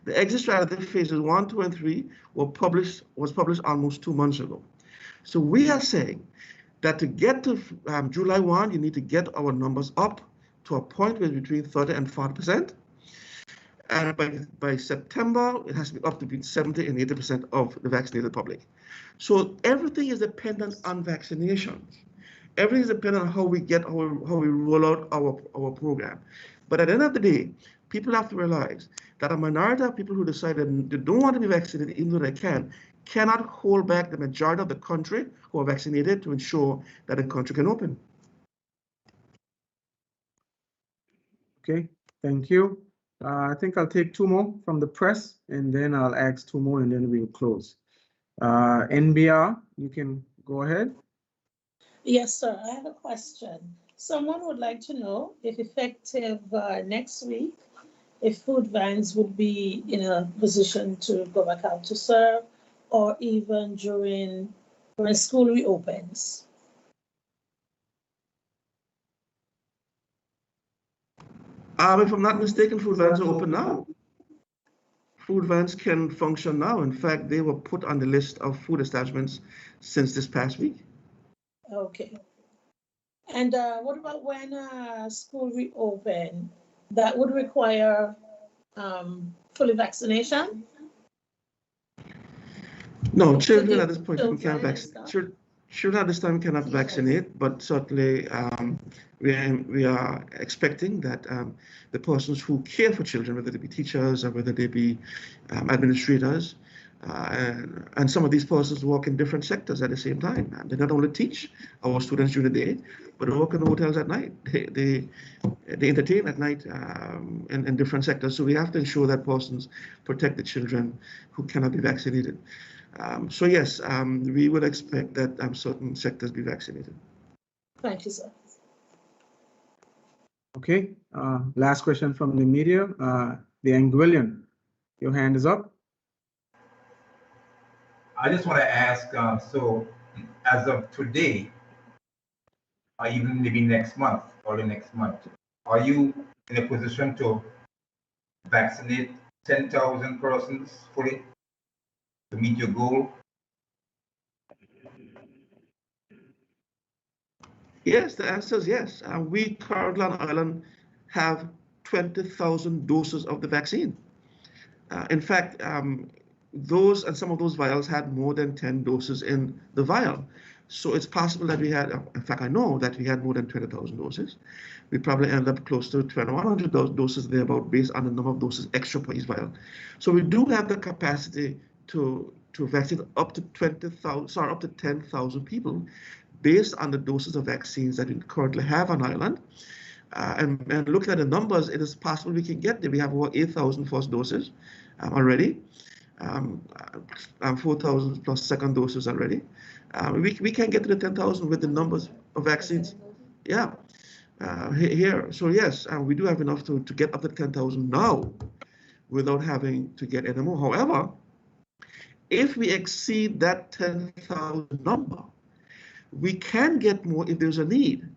The exit strategy phases 1, 2, and 3 was published almost 2 months ago. So we are saying that to get to July 1, you need to get our numbers up to a point where between 30 and 40%. And by September, it has to be up to between 70 and 80% of the vaccinated public. So everything is dependent on vaccinations. Everything is dependent on how we roll out our program. But at the end of the day, people have to realize that a minority of people who decide that they don't want to be vaccinated, even though they cannot hold back the majority of the country who are vaccinated to ensure that the country can open. Okay, thank you. I think I'll take 2 more from the press, and then I'll ask 2 more, and then we'll close. NBR, you can go ahead. Yes, sir. I have a question. Someone would like to know if effective next week, if food vans would be in a position to go back out to serve, or even during when school reopens. If I'm not mistaken, food vans are open now. Food vans can function now. In fact, they were put on the list of food establishments since this past week. Okay. And what about when school reopen? That would require fully vaccination? No, children at this point can't vaccinate. Children at this time cannot vaccinate, but certainly we are expecting that the persons who care for children, whether they be teachers or whether they be administrators, and some of these persons work in different sectors at the same time. And they not only teach our students during the day, but they work in the hotels at night. They entertain at night in different sectors. So we have to ensure that persons protect the children who cannot be vaccinated. So yes, we would expect that certain sectors be vaccinated. Thank you, sir. Okay, last question from the media. The Anguillian, your hand is up. I just want to ask, so as of today, or even maybe next month or the next month, are you in a position to vaccinate 10,000 persons fully to meet your goal? Yes, the answer is yes. We currently on Ireland have 20,000 doses of the vaccine. In fact, those and some of those vials had more than 10 doses in the vial. So it's possible that we had, in fact, I know that we had more than 20,000 doses. We probably end up close to 2,100 doses thereabout based on the number of doses extra per each vial. So we do have the capacity to vaccinate up to 10,000 people based on the doses of vaccines that we currently have on Ireland. And looking at the numbers, it is possible we can get there. We have over 8,000 first doses already, 4,000 plus second doses already. We can get to the 10,000 with the numbers of vaccines. Yeah, here. So yes, we do have enough to get up to 10,000 now without having to get any more. However, if we exceed that 10,000 number, we can get more if there's a need.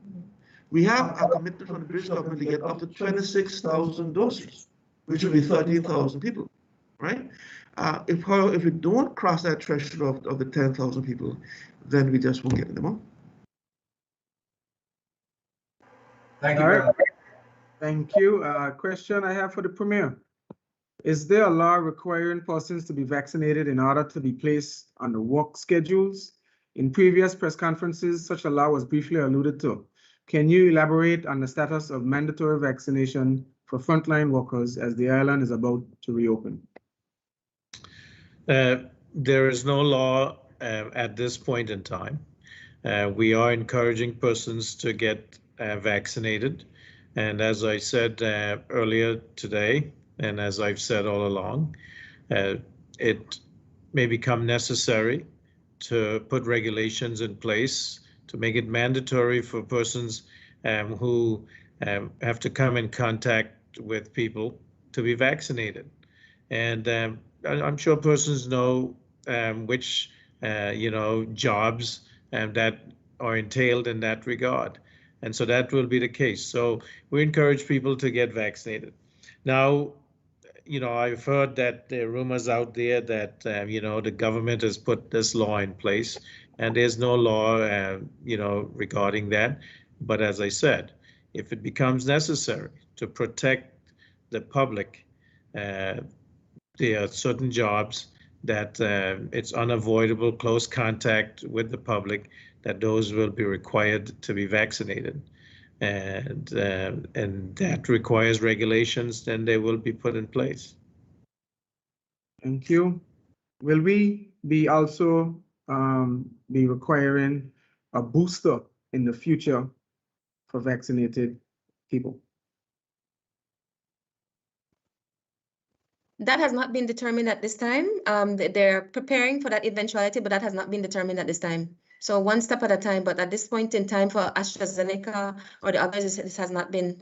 We have a commitment from the British government to get up to 26,000 doses, which would be 13,000 people, right? If we don't cross that threshold of the 10,000 people, then we just won't get any more. Thank you very much. Thank you. Question I have for the Premier. Is there a law requiring persons to be vaccinated in order to be placed on the work schedules? In previous press conferences, such a law was briefly alluded to. Can you elaborate on the status of mandatory vaccination for frontline workers as the island is about to reopen? There is no law at this point in time. We are encouraging persons to get vaccinated. And as I said earlier today, and as I've said all along, it may become necessary to put regulations in place to make it mandatory for persons who have to come in contact with people to be vaccinated. And I'm sure persons know which jobs that are entailed in that regard. And so that will be the case. So we encourage people to get vaccinated. Now, I've heard that there are rumors out there that, the government has put this law in place, and there's no law, regarding that. But as I said, if it becomes necessary to protect the public, there are certain jobs that it's unavoidable close contact with the public, that those will be required to be vaccinated. And that requires regulations, then they will be put in place. Thank you. Will we be also be requiring a booster in the future for vaccinated people? That has not been determined at this time. They're preparing for that eventuality, but that has not been determined at this time. So one step at a time, but at this point in time for AstraZeneca or the others, this has not been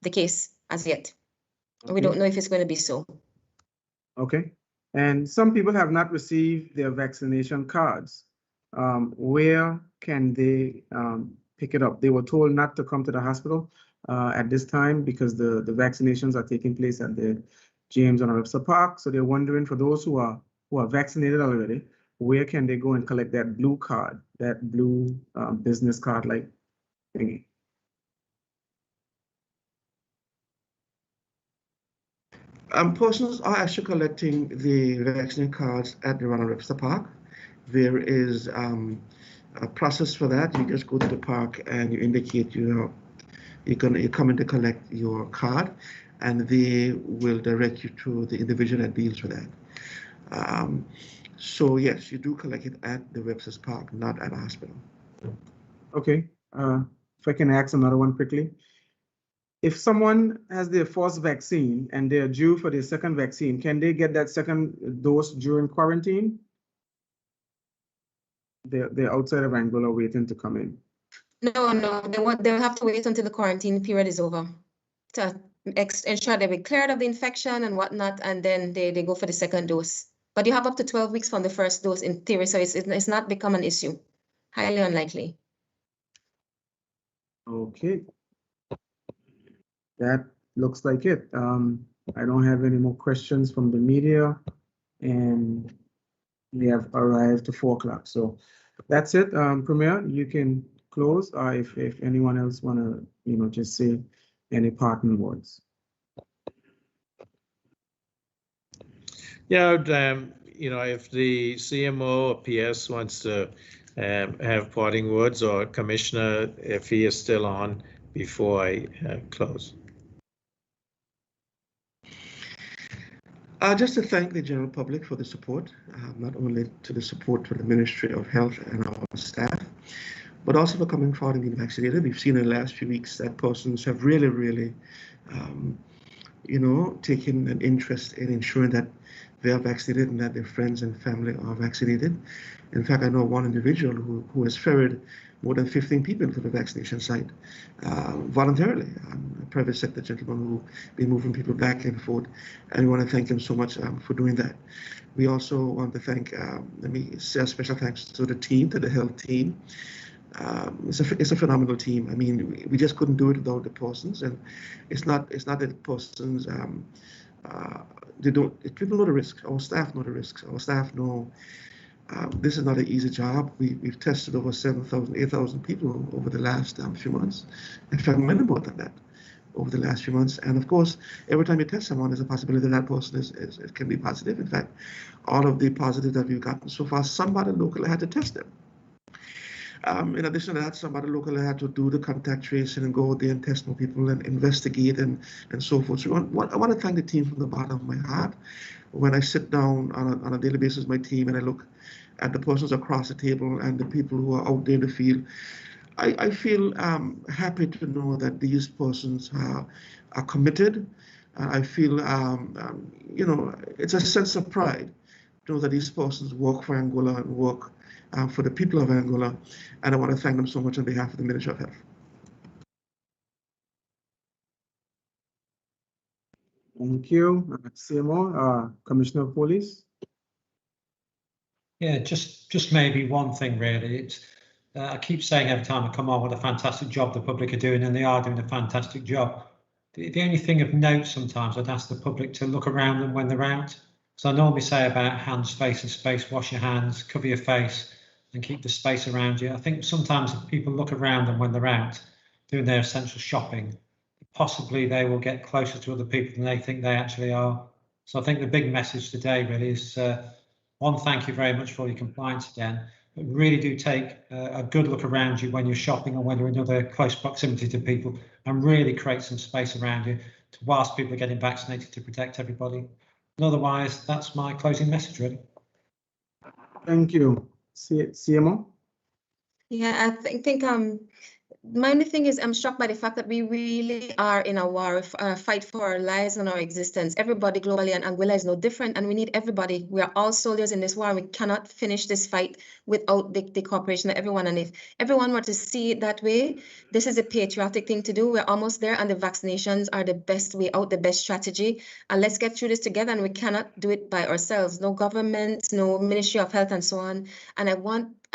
the case as yet. Okay. We don't know if it's going to be so. Okay. And some people have not received their vaccination cards. Where can they pick it up? They were told not to come to the hospital at this time because the vaccinations are taking place at the James and Webster Park. So they're wondering, for those who are vaccinated already, where can they go and collect that blue card, that blue business card like thingy? Persons are actually collecting the vaccine cards at the Ronald Webster Park. There is a process for that. You just go to the park and you indicate you're coming to collect your card, and they will direct you to the individual that deals with that. So yes, you do collect it at the Webster's Park, not at a hospital. Okay. If I can ask another one quickly. If someone has their first vaccine and they're due for their second vaccine, can they get that second dose during quarantine? They're outside of Angola waiting to come in. No, they'll have to wait until the quarantine period is over to ensure they be cleared of the infection and whatnot, and then they go for the second dose. But you have up to 12 weeks from the first dose in theory, so it's not become an issue. Highly unlikely. Okay. That looks like it. I don't have any more questions from the media, and we have arrived to 4 o'clock. So that's it. Premier, you can close, if anyone else wanna, just say any parting words. Yeah, if the CMO or PS wants to have parting words, or Commissioner, if he is still on, before I close. Just to thank the general public for the support, not only to the support for the Ministry of Health and our staff, but also for coming forward and being vaccinated. We've seen in the last few weeks that persons have really, taken an interest in ensuring that they are vaccinated and that their friends and family are vaccinated. In fact, I know one individual who has ferried more than 15 people to the vaccination site voluntarily, a private sector gentleman who been moving people back and forth, and we want to thank him so much for doing that. We also want to thank, let me say a special thanks to the team, to the health team. It's a phenomenal team. I mean, we just couldn't do it without the persons, and it's not that the persons people know the risks. Our staff know the risks. Our staff know this is not an easy job. We've tested over 7,000, 8,000 people over the last few months. In fact, many more than that over the last few months. And of course, every time you test someone, there's a possibility that person can be positive. In fact, all of the positives that we've gotten so far, somebody locally had to test them. In addition to that, somebody locally had to do the contact tracing and go out there and test more people and investigate and so forth. So I want to thank the team from the bottom of my heart. When I sit down on a daily basis with my team and I look at the persons across the table and the people who are out there in the field, I feel happy to know that these persons are committed. I feel, it's a sense of pride to know that these persons work for Angola and work for the people of Angola, and I want to thank them so much on behalf of the Ministry of Health. Thank you, CMO, Commissioner of Police. Yeah, just maybe one thing really. It's I keep saying every time I come on what a fantastic job the public are doing, and they are doing a fantastic job. The only thing of note sometimes I'd ask the public to look around them when they're out. So I normally say about hands, face and space, wash your hands, cover your face and keep the space around you. I think sometimes if people look around them when they're out doing their essential shopping, possibly they will get closer to other people than they think they actually are. So I think the big message today really is, one, thank you very much for your compliance again, but really do take a good look around you when you're shopping or when you're in other close proximity to people, and really create some space around you whilst people are getting vaccinated to protect everybody. And otherwise, that's my closing message really. Thank you. CMO? Yeah, I think my only thing is I'm struck by the fact that we really are in a war, a fight for our lives and our existence. Everybody globally, and Angola is no different, and we need everybody. We are all soldiers in this war, and we cannot finish this fight without the cooperation of everyone. And if everyone were to see it that way, this is a patriotic thing to do. We're almost there, and the vaccinations are the best way out, the best strategy. And let's get through this together, and we cannot do it by ourselves. No government, no Ministry of Health, and so on. And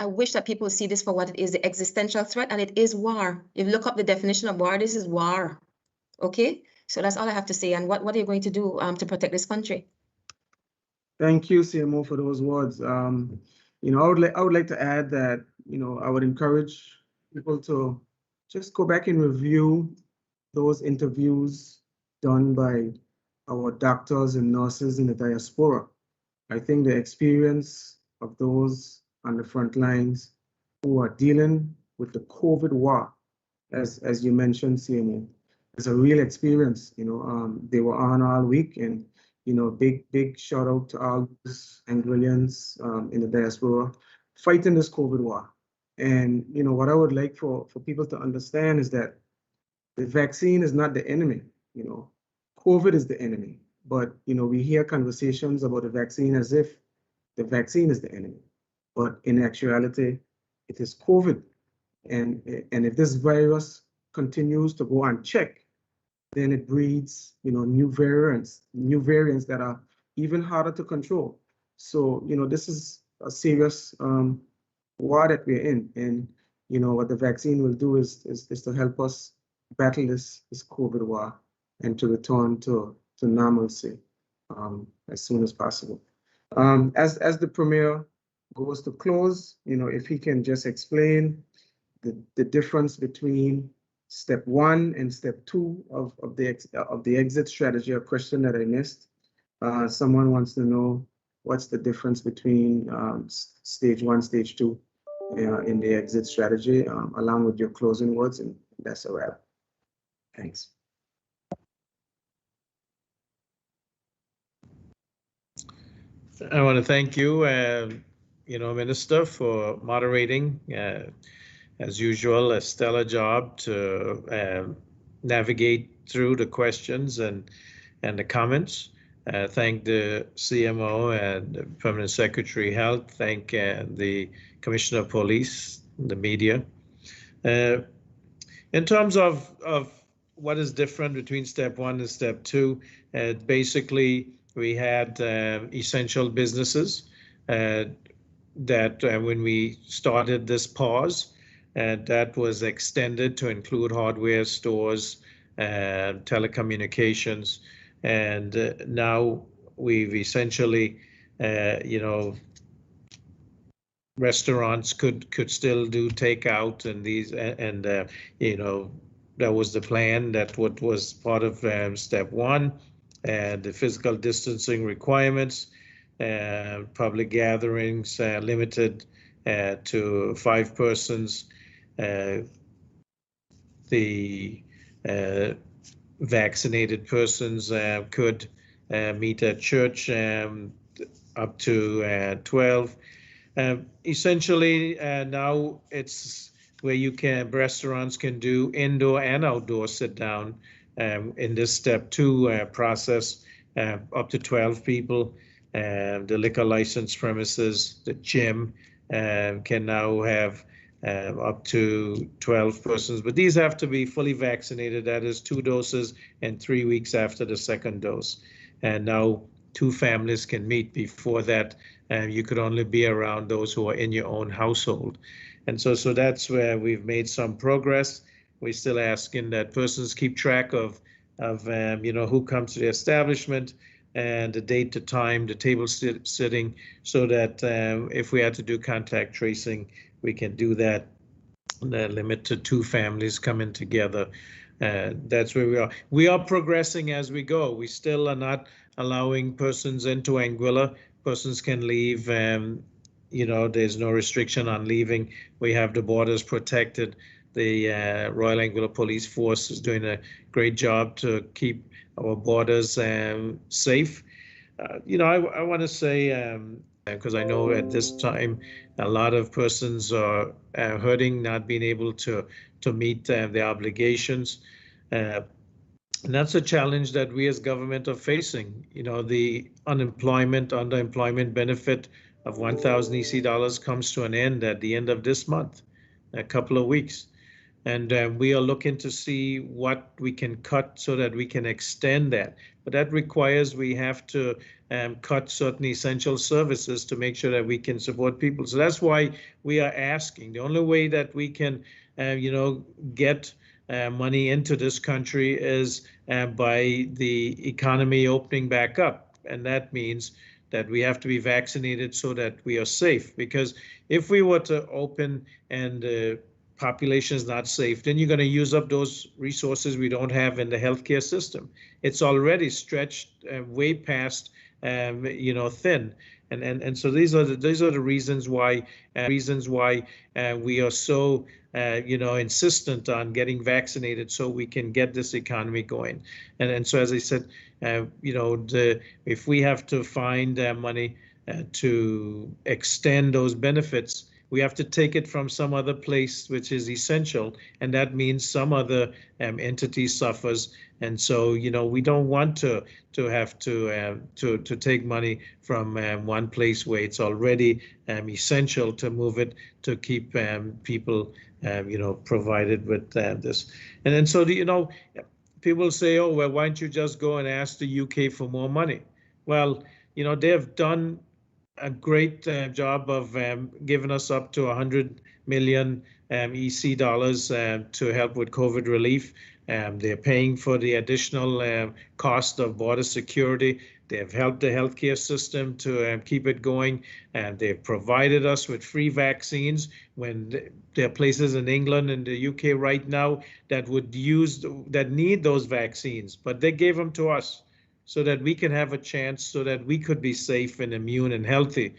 I wish that people see this for what it is, the existential threat, and it is war. If you look up the definition of war, this is war. Okay, so that's all I have to say. And what are you going to do to protect this country? Thank you, CMO, for those words. I would like to add that, I would encourage people to just go back and review those interviews done by our doctors and nurses in the diaspora. I think the experience of those on the front lines who are dealing with the COVID war, as you mentioned, CMO, is a real experience. They were on all week, and big shout out to all those Angolians in the diaspora fighting this COVID war. And what I would like for people to understand is that the vaccine is not the enemy. COVID is the enemy. But we hear conversations about the vaccine as if the vaccine is the enemy. But in actuality, it is COVID And if this virus continues to go unchecked, then it breeds, new variants that are even harder to control. So, this is a serious war that we're in. And, what the vaccine will do is to help us battle this COVID war and to return to normalcy as soon as possible. As the Premier goes to close, if he can just explain the difference between step 1 and step 2 of the exit strategy, a question that I missed. Someone wants to know what's the difference between stage 1, stage 2 in the exit strategy, along with your closing words, and that's a wrap. Thanks. I want to thank you, Minister, for moderating. As usual, a stellar job to navigate through the questions and the comments. Thank the CMO and the Permanent Secretary Health. Thank the Commissioner of Police, the media. In terms of what is different between step 1 and step 2, basically we had essential businesses that when we started this pause, that was extended to include hardware stores, telecommunications, and now we've essentially, restaurants could still do takeout and these, and that was the plan. That what was part of step 1, and the physical distancing requirements, public gatherings limited to 5 persons. The vaccinated persons could meet at church up to 12. Essentially, now it's where restaurants can do indoor and outdoor sit down in this step 2 process, up to 12 people. The liquor license premises, the gym can now have up to 12 persons, but these have to be fully vaccinated. That is 2 doses and 3 weeks after the 2nd dose. And now 2 families can meet. Before that, you could only be around those who are in your own household. And so that's where we've made some progress. We're still asking that persons keep track of who comes to the establishment and the date, the time, the table sitting, so that if we had to do contact tracing, we can do that. The limit to 2 families coming together. That's where we are. We are progressing as we go. We still are not allowing persons into Anguilla. Persons can leave. There's no restriction on leaving. We have the borders protected. The Royal Anguilla Police Force is doing a great job to keep our borders safe. I want to say, because I know at this time a lot of persons are hurting, not being able to meet their obligations. And that's a challenge that we as government are facing. The underemployment benefit of 1,000 EC dollars comes to an end at the end of this month, a couple of weeks. And we are looking to see what we can cut so that we can extend that. But that requires we have to cut certain essential services to make sure that we can support people. So that's why we are asking. The only way that we can, get money into this country is by the economy opening back up. And that means that we have to be vaccinated so that we are safe. Because if we were to open and population is not safe, then you're going to use up those resources we don't have in the healthcare system. It's already stretched way past, thin, and so these are the reasons why we are so insistent on getting vaccinated so we can get this economy going. And so, as I said, if we have to find money to extend those benefits, we have to take it from some other place which is essential, and that means some other entity suffers. And so, you know, we don't want to have to take money from one place where it's already essential to move it to keep people, you know, provided with this. And then so, you know, people say, oh, well, why don't you just go and ask the UK for more money? Well, you know, they have done a great job of giving us up to 100 million EC dollars to help with COVID relief. They're paying for the additional cost of border security. They have helped the healthcare system to keep it going, and they've provided us with free vaccines when there are places in England and the UK right now that need those vaccines, but they gave them to us so that we can have a chance, so that we could be safe and immune and healthy.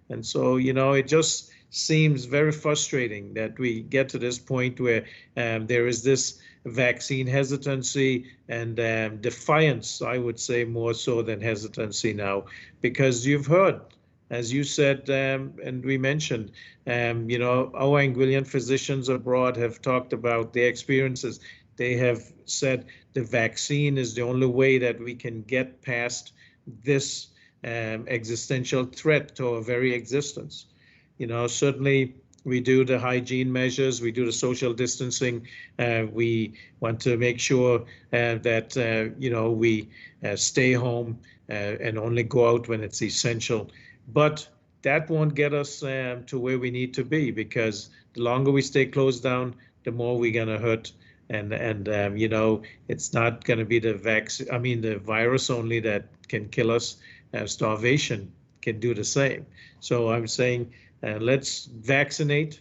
And so, you know, it just seems very frustrating that we get to this point where there is this vaccine hesitancy and defiance, I would say more so than hesitancy now, because you've heard, as you said, and we mentioned, you know, our Anguillan physicians abroad have talked about their experiences. They have said the vaccine is the only way that we can get past this existential threat to our very existence. You know, certainly we do the hygiene measures, we do the social distancing. We want to make sure that, you know, we stay home and only go out when it's essential. But that won't get us to where we need to be, because the longer we stay closed down, the more we're going to hurt. And you know, it's not going to be the virus only that can kill us. Starvation can do the same. So I'm saying, let's vaccinate,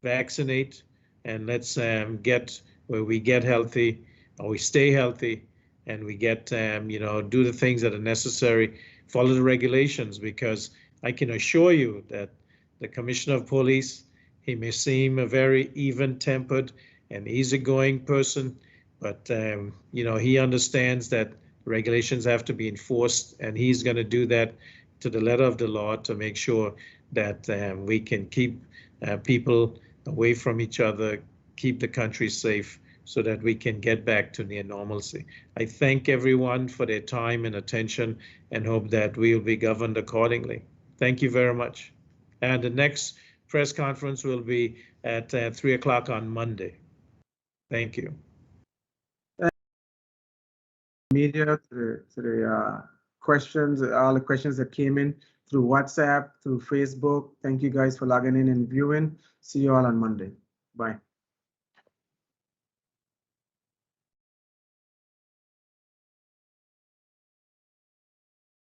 and let's get where we get healthy, or we stay healthy, and we get, you know, do the things that are necessary, follow the regulations, because I can assure you that the Commissioner of Police, he may seem a very even-tempered and easygoing person, but you know, he understands that regulations have to be enforced, and he's going to do that to the letter of the law to make sure that we can keep people away from each other, keep the country safe, so that we can get back to near normalcy. I thank everyone for their time and attention, and hope that we will be governed accordingly. Thank you very much. And the next press conference will be at 3 o'clock on Monday. Thank you. Media to the questions, all the questions that came in through WhatsApp, through Facebook. Thank you guys for logging in and viewing. See you all on Monday. Bye.